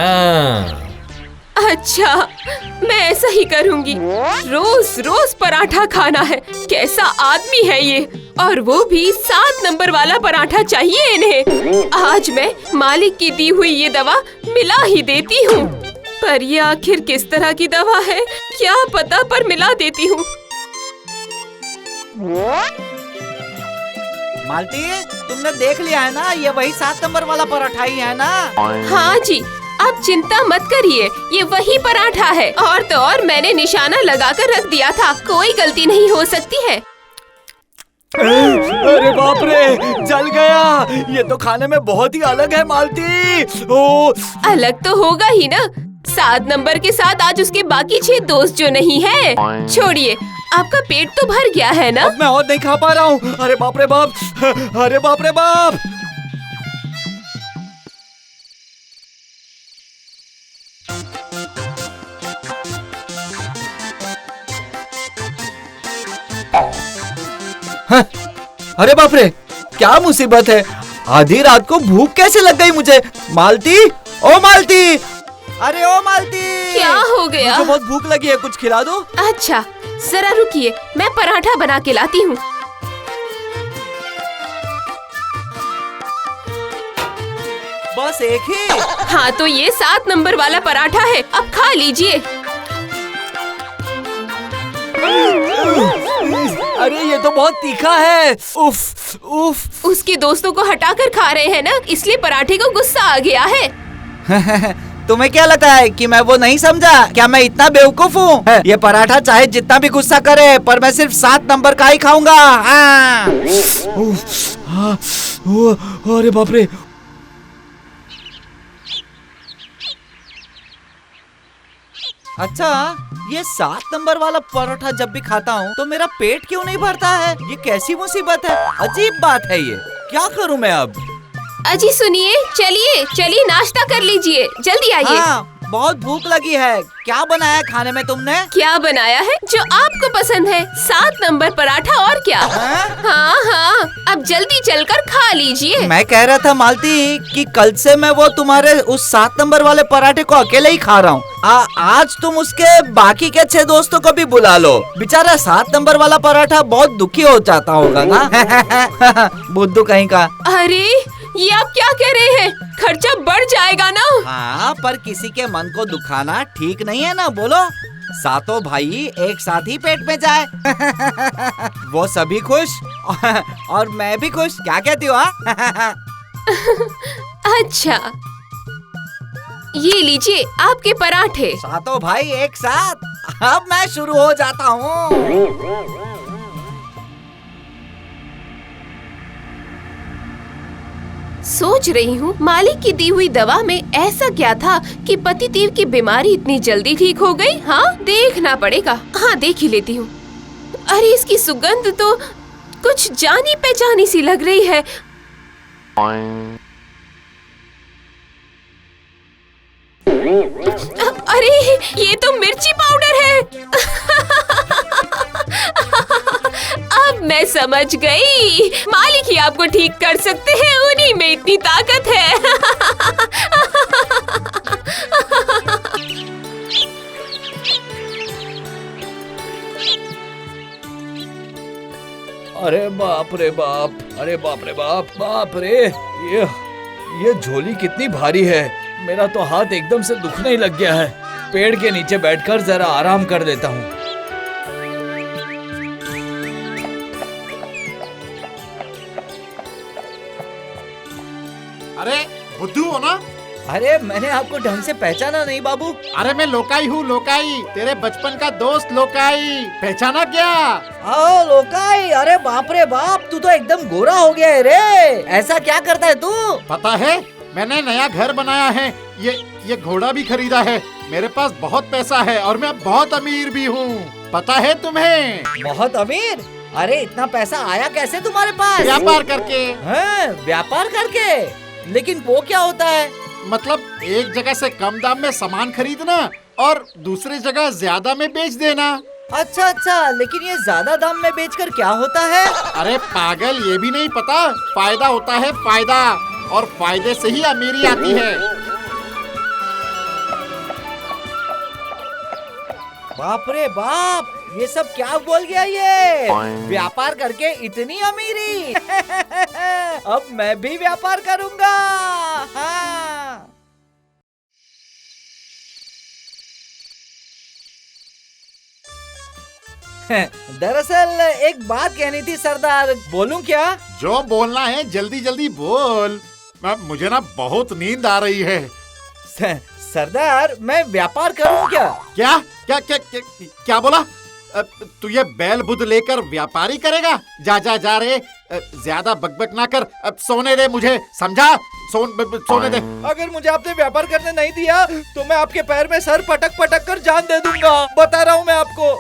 अच्छा, मैं ऐसा ही करूंगी। रोज रोज पराठा खाना है। कैसा आदमी है ये, और वो भी 7 नंबर वाला पराठा चाहिए इन्हें। आज मैं मालिक की दी हुई ये दवा मिला ही देती हूँ। पर ये आखिर किस तरह की दवा है क्या पता, पर मिला देती हूँ। मालती, तुमने देख लिया है ना, ये वही 7 नंबर वाला पराठा ही है ना? हाँ जी, आप चिंता मत करिए, ये वही पराठा है। और तो और मैंने निशाना लगाकर रख दिया था, कोई गलती नहीं हो सकती है। अरे बाप रे, जल गया। ये तो खाने में बहुत ही अलग है मालती। ओ, अलग तो होगा ही ना, 7 नंबर के साथ आज उसके बाकी 6 दोस्त जो नहीं है। छोड़िए, आपका पेट तो भर गया है ना? अब मैं और नहीं खा पा रहा हूँ। अरे बाप रे बाप, अरे बाप रे बाप। अरे बाप रे, क्या मुसीबत है। आधी रात को भूख कैसे लग गई मुझे। मालती, ओ मालती, अरे ओ मालती, क्या हो गया? मुझे बहुत भूख लगी है, कुछ खिला दो। अच्छा, जरा रुकिए, मैं पराठा बना के लाती हूँ। बस एक ही? हाँ, तो ये 7 नंबर वाला पराठा है, अब खा लीजिए। अरे ये तो बहुत तीखा है। उफ, उफ। उसके दोस्तों को हटाकर खा रहे हैं ना, इसलिए पराठे को गुस्सा आ गया है। तुम्हें क्या लगता है कि मैं वो नहीं समझा? क्या मैं इतना बेवकूफ हूँ? ये पराठा चाहे जितना भी गुस्सा करे, पर मैं सिर्फ 7 नंबर का ही खाऊंगा। हाँ। अरे बाप रे। अच्छा, ये 7 नंबर वाला पराठा जब भी खाता हूँ तो मेरा पेट क्यों नहीं भरता है? ये कैसी मुसीबत है? अजीब बात है ये। क्या करूँ मैं अब? अजी सुनिए, चलिए नाश्ता कर लीजिए, जल्दी आइए। हाँ, बहुत भूख लगी है। क्या बनाया खाने में तुमने? क्या बनाया है जो आपको पसंद है? 7 नंबर पराठा, और क्या? हाँ, अब जल्दी चलकर खा लीजिए। मैं कह रहा था मालती कि कल से मैं वो तुम्हारे उस 7 नंबर वाले पराठे को अकेले ही खा रहा हूँ। आज तुम उसके बाकी के 6 दोस्तों को भी बुला लो। बेचारा 7 नंबर वाला पराठा बहुत दुखी हो जाता होगा ना। बुद्धू कहीं का। अरे ये आप क्या कह रहे हैं? खर्चा बढ़ जाएगा ना। हाँ, पर किसी के मन को दुखाना ठीक नहीं है ना, बोलो। सातों भाई एक साथ ही पेट में जाए। वो सभी खुश और मैं भी खुश। क्या कहती हो? अच्छा, ये लीजिए आपके पराठे। सातों भाई एक साथ। अब मैं शुरू हो जाता हूँ। सोच रही हूँ मालिक की दी हुई दवा में ऐसा क्या था कि पतिदेव की बीमारी इतनी जल्दी ठीक हो गई। हाँ, देखना पड़ेगा। हाँ, देख ही लेती हूँ। अरे इसकी सुगंध तो कुछ जानी पहचानी सी लग रही है। अरे ये तो मिर्ची पाउडर है। अब मैं समझ गई, मालिक ही आपको ठीक कर सकते हैं, उन्हीं में इतनी ताकत है। अरे बाप रे बाप, अरे बाप रे बाप, बाप रे। ये झोली कितनी भारी है। मेरा तो हाथ एकदम से दुखने ही लग गया है। पेड़ के नीचे बैठकर जरा आराम कर लेता हूँ। अरे बुद्धू हो ना? अरे मैंने आपको ढंग से पहचाना नहीं बाबू। अरे मैं लोकाई हूँ, लोकाई, तेरे बचपन का दोस्त लोकाई। पहचाना क्या? ओ लोकाई, अरे बाप रे बाप, तू तो एकदम गोरा हो गया है रे। ऐसा क्या करता है तू? पता है, मैंने नया घर बनाया है, ये घोड़ा भी खरीदा है। मेरे पास बहुत पैसा है और मैं बहुत अमीर भी हूँ। पता है तुम्हें? बहुत अमीर? अरे इतना पैसा आया कैसे तुम्हारे पास? व्यापार करके। व्यापार करके? लेकिन वो क्या होता है? मतलब एक जगह से कम दाम में सामान खरीदना और दूसरी जगह ज्यादा में बेच देना। अच्छा, लेकिन ये ज्यादा दाम में बेचकर क्या होता है? अरे पागल, ये भी नहीं पता? फायदा होता है, फायदा, और फायदे से ही अमीरी आती है। बाप रे बाप, ये सब क्या बोल गया ये? व्यापार करके इतनी अमीरी। अब मैं भी व्यापार करूंगा। हाँ। दरअसल एक बात कहनी थी सरदार, बोलूं क्या? जो बोलना है जल्दी जल्दी बोल। मुझे ना बहुत नींद आ रही है। सरदार मैं व्यापार करूं क्या? क्या क्या क्या क्या, क्या बोला? तू ये बैल बुध लेकर व्यापारी करेगा? जा जा जा रे, ज्यादा बकबक ना कर। अब सोने दे मुझे, समझा? सोने दे। अगर मुझे आपने व्यापार करने नहीं दिया तो मैं आपके पैर में सर पटक पटक कर जान दे दूंगा, बता रहा हूँ मैं आपको।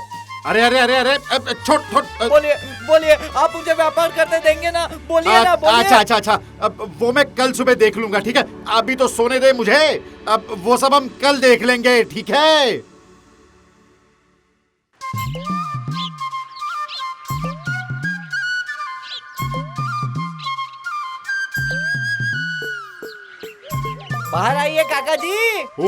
अरे अरे अरे अरे छोड़ छोड़। बोलिए बोलिए, आप मुझे व्यापार करने देंगे ना? बोलिए ना, बोलिए। अच्छा अच्छा अच्छा, अब वो मैं कल सुबह देख लूंगा, ठीक है? अभी तो सोने दे मुझे, अब वो सब हम कल देख लेंगे, ठीक है? बाहर आइए काका जी। हो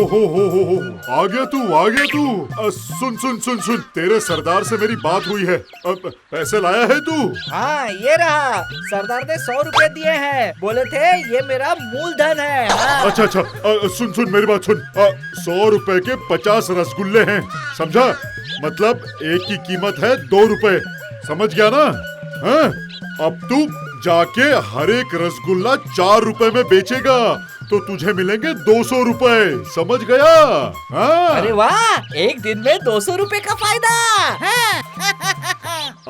आ गया तू। सुन सुन सुन सुन, तेरे सरदार से मेरी बात हुई है। अब पैसे लाया है तू? हाँ ये रहा, सरदार ने 100 रुपए दिए हैं, बोले थे ये मेरा मूलधन है। हाँ। अच्छा अच्छा, सुन सुन मेरी बात सुन। 100 रुपए के 50 रसगुल्ले हैं, समझा? मतलब एक की कीमत है 2 रुपए, समझ गया ना? हाँ? अब तू जाके हर एक रसगुल्ला 4 रुपए में बेचेगा तो तुझे मिलेंगे 200 रुपए, समझ गया? हाँ? अरे वाह, एक दिन में 200 रुपए का फायदा।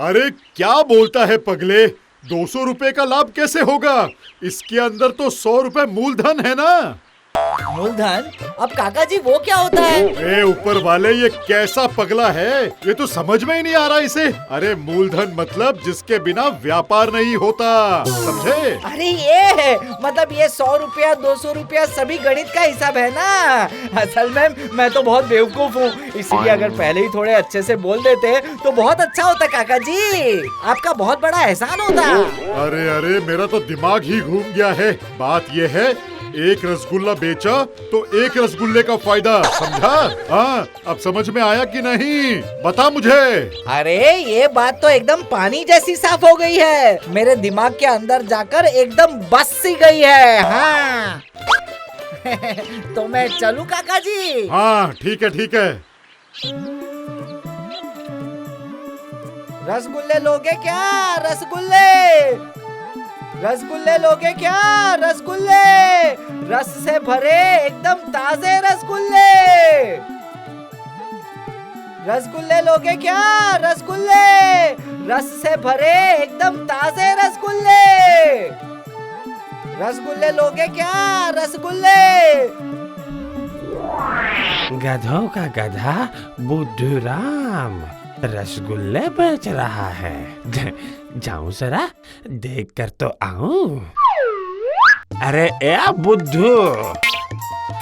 अरे क्या बोलता है पगले, 200 रुपए का लाभ कैसे होगा? इसके अंदर तो 100 रुपए मूलधन है ना। मूलधन? अब काका जी वो क्या होता है? ए ऊपर वाले, ये कैसा पगला है, ये तो समझ में ही नहीं आ रहा इसे। अरे मूलधन मतलब जिसके बिना व्यापार नहीं होता, समझे? अरे ये है, मतलब ये 100 रुपया 200 रुपया सभी गणित का हिसाब है ना। असल में मैं तो बहुत बेवकूफ हूँ, इसलिए अगर पहले ही थोड़े अच्छे से बोल देते तो बहुत अच्छा होता काका जी, आपका बहुत बड़ा एहसान होता। अरे अरे मेरा तो दिमाग ही घूम गया है। बात ये है, एक रसगुल्ला बेचा तो एक रसगुल्ले का फायदा, समझा? हाँ, अब समझ में आया कि नहीं, बता मुझे। अरे ये बात तो एकदम पानी जैसी साफ हो गई है, मेरे दिमाग के अंदर जाकर एकदम बस सी गई है। हाँ। तो मैं चलूं काका जी? हाँ ठीक है ठीक है। रसगुल्ले लोगे क्या? रसगुल्ले रसगुल्ले लोगे क्या? रसगुल्ले, रस से भरे एकदम ताजे रसगुल्ले। रसगुल्ले लोगे क्या? रसगुल्ले, रस से भरे एकदम ताजे रसगुल्ले। रसगुल्ले लोगे क्या? रसगुल्ले। गधों का गधा बुद्धू राम रसगुल्ले बेच रहा है। जाऊं जरा देख कर तो आऊं। अरे ए बुद्धू,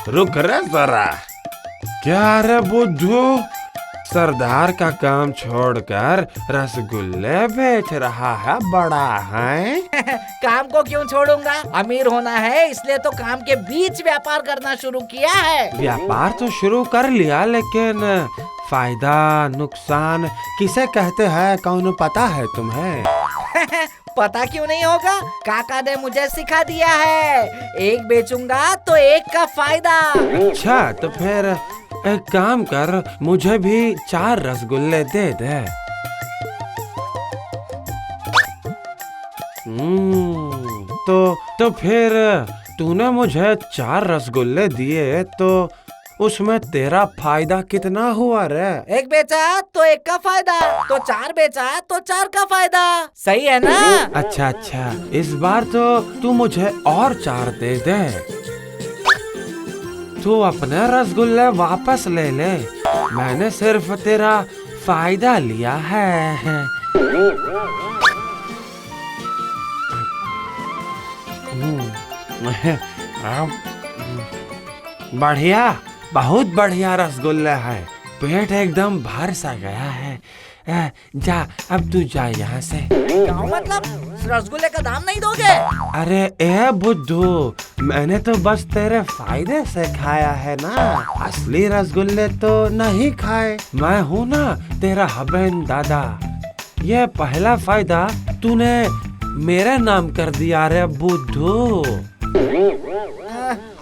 रुक रे जरा। क्या रे बुद्धू, सरदार का काम छोड़कर रसगुल्ले बेच रहा है, बड़ा है? काम को क्यों छोड़ूंगा, अमीर होना है इसलिए तो काम के बीच व्यापार करना शुरू किया है। व्यापार तो शुरू कर लिया, लेकिन फायदा नुकसान किसे कहते हैं, कौन पता है तुम्हें? पता क्यों नहीं होगा, काका ने मुझे सिखा दिया है, एक बेचूंगा तो एक का फायदा। अच्छा तो फिर एक काम कर, मुझे भी 4 रसगुल्ले दे दे। तो फिर तूने मुझे 4 रसगुल्ले दिए तो उसमें तेरा फायदा कितना हुआ रे? एक बेचा तो एक का फायदा, तो 4 बेचा तो 4 का फायदा, सही है ना? अच्छा अच्छा, इस बार तो तू मुझे और 4 दे दे। तू अपने रसगुल्ले वापस ले ले, मैंने सिर्फ तेरा फायदा लिया है। बढ़िया, बहुत बढ़िया रसगुल्ला है, पेट एकदम भर सा गया है। जा अब तू जा यहाँ से। क्या मतलब, रसगुल्ले का दाम नहीं दोगे? अरे ए बुद्धू, मैंने तो बस तेरे फायदे से खाया है ना, असली रसगुल्ले तो नहीं खाए। मैं हूँ ना तेरा हबेन दादा, ये पहला फायदा तूने मेरे नाम कर दिया रे बुद्धू।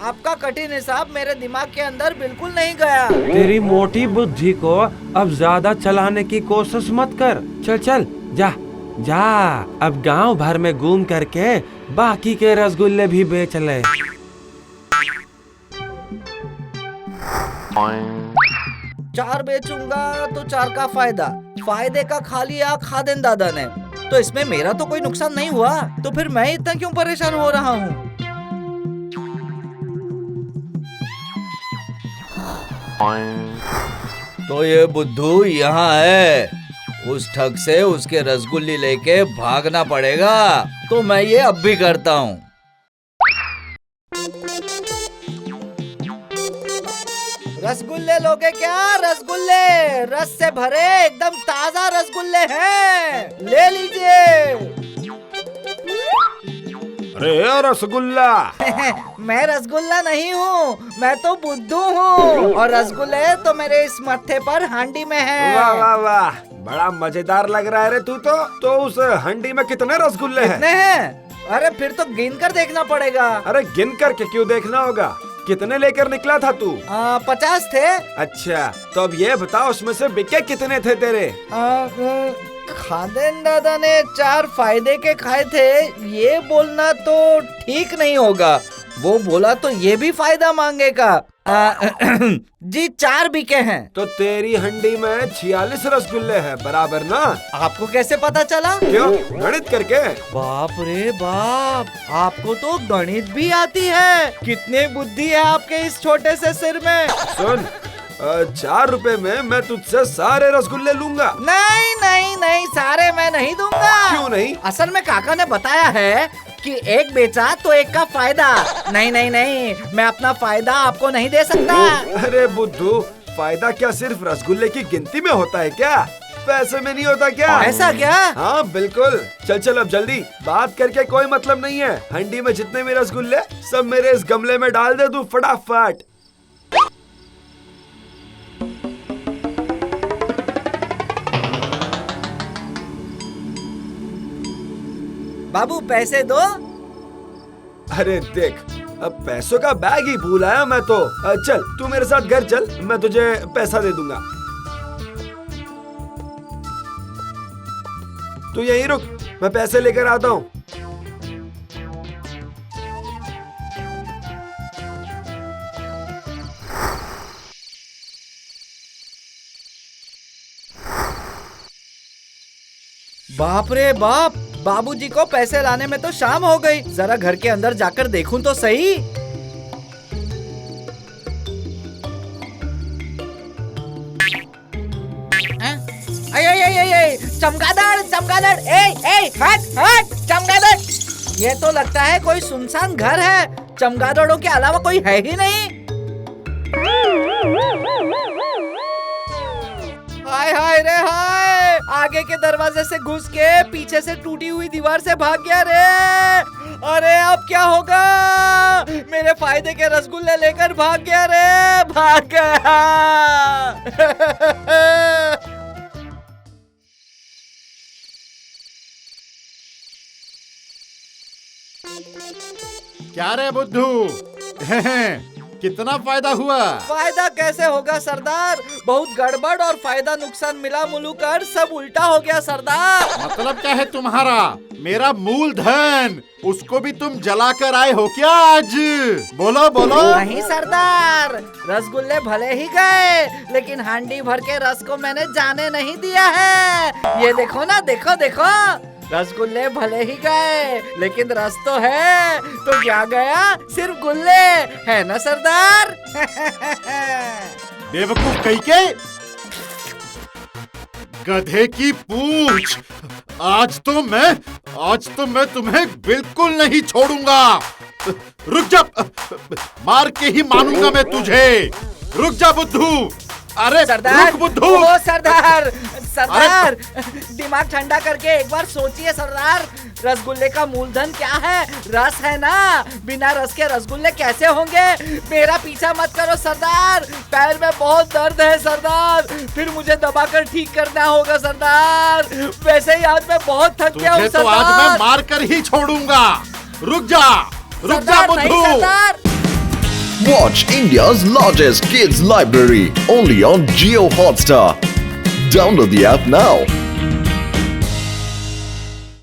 आपका कठिन हिसाब मेरे दिमाग के अंदर बिल्कुल नहीं गया। तेरी मोटी बुद्धि को अब ज्यादा चलाने की कोशिश मत कर। चल चल जा जा, अब गांव भर में घूम करके बाकी के रसगुल्ले भी बेच ले। चार बेचूंगा तो चार का फायदा, फायदे का खा लिया खादेन दादा ने, तो इसमें मेरा तो कोई नुकसान नहीं हुआ, तो फिर मैं इतना क्यों परेशान हो रहा हूँ? तो ये बुद्धू यहाँ है, उस ठग से उसके रसगुल्ले लेके भागना पड़ेगा, तो मैं ये अब भी करता हूँ। रसगुल्ले लोगे क्या? रसगुल्ले रस से भरे एकदम ताजा रसगुल्ले हैं, ले लीजिए। अरे रसगुल्ला मैं रसगुल्ला नहीं हूँ, मैं तो बुद्धू हूँ, और रसगुल्ले तो मेरे इस मत्थे पर हांडी में है। वाह वाह वाह, बड़ा मजेदार लग रहा है रे तू तो उस हंडी में कितने रसगुल्ले हैं? कितने हैं? अरे फिर तो गिन कर देखना पड़ेगा। अरे गिन करके क्यों देखना होगा? कितने लेकर निकला था तू? 50 थे। अच्छा, तो अब ये बताओ उसमें से बिके कितने थे तेरे? खादेन दादा ने 4 फायदे के खाए थे, ये बोलना तो ठीक नहीं होगा, वो बोला तो ये भी फायदा मांगेगा। जी 4 बिके हैं। तो तेरी हंडी में 46 रसगुल्ले हैं, बराबर ना? आपको कैसे पता चला? क्यों, गणित करके? बाप रे बाप, आपको तो गणित भी आती है, कितनी बुद्धि है आपके इस छोटे से सिर में। सुन, 4 रुपए में मैं तुझसे सारे रसगुल्ले लूंगा। नहीं नहीं नहीं, सारे मैं नहीं दूंगा। क्यों नहीं? असल में काका ने बताया है कि एक बेचा तो एक का फायदा। नहीं नहीं नहीं, मैं अपना फायदा आपको नहीं दे सकता। अरे बुद्धू, फायदा क्या सिर्फ रसगुल्ले की गिनती में होता है क्या? पैसे में नहीं होता क्या? ऐसा क्या? हाँ बिल्कुल। चल चल अब जल्दी, बात करके कोई मतलब नहीं है। हंडी में जितने भी रसगुल्ले सब मेरे इस गमले में डाल दे तू फटाफट। बाबू पैसे दो। अरे देख, अब पैसों का बैग ही भूल आया मैं तो। चल तू मेरे साथ घर चल, मैं तुझे पैसा दे दूंगा। तू यहीं रुक, मैं पैसे लेकर आता हूँ। बाप रे बाप, बाबूजी को पैसे लाने में तो शाम हो गई। जरा घर के अंदर जाकर देखूं तो सही। चमगादड़ चमगादड़, हट हट चमगादड़। ये तो लगता है कोई सुनसान घर है, चमगादड़ों के अलावा कोई है ही नहीं। हाय हाय रे हाय, आगे के दरवाजे से घुस के पीछे से टूटी हुई दीवार से भाग गया रे। अरे अब क्या होगा? मेरे फायदे के रसगुल्ले लेकर भाग गया रे, भाग गया। क्या रे बुद्धू, कितना फायदा हुआ? फायदा कैसे होगा सरदार, बहुत गड़बड़ और फायदा नुकसान मिला मुलू कर सब उल्टा हो गया सरदार। मतलब क्या है तुम्हारा? मेरा मूलधन, उसको भी तुम जला कर आए हो क्या आज? बोलो बोलो। नहीं सरदार, रसगुल्ले भले ही गए, लेकिन हांडी भर के रस को मैंने जाने नहीं दिया है। ये देखो ना, देखो देखो, रसगुल्ले भले ही गए, लेकिन रस तो है। तो क्या गया? सिर्फ गुल्ले है ना सरदार। बेवकूफ कहीं के, गधे की पूंछ। आज तो मैं तुम्हें बिल्कुल नहीं छोड़ूंगा। रुक जा, मार के ही मानूंगा मैं तुझे। रुक जा बुद्धू। अरे सरदार, रुक बुद्धू। ओ सरदार, सरदार दिमाग ठंडा करके एक बार सोचिए सरदार, रसगुल्ले का मूलधन क्या है? रस है ना, बिना रस के रसगुल्ले कैसे होंगे? मेरा पीछा मत करो सरदार, पैर में बहुत दर्द है सरदार, फिर मुझे दबाकर ठीक करना होगा सरदार। वैसे ही आज मैं बहुत थक गया हूँ तो आज मैं सरदार। मार कर ही छोड़ूंगा। रुक जा, रुक जा बुद्धू। सरदार Watch India's largest kids library only on Jio Hotstar. Download the app now.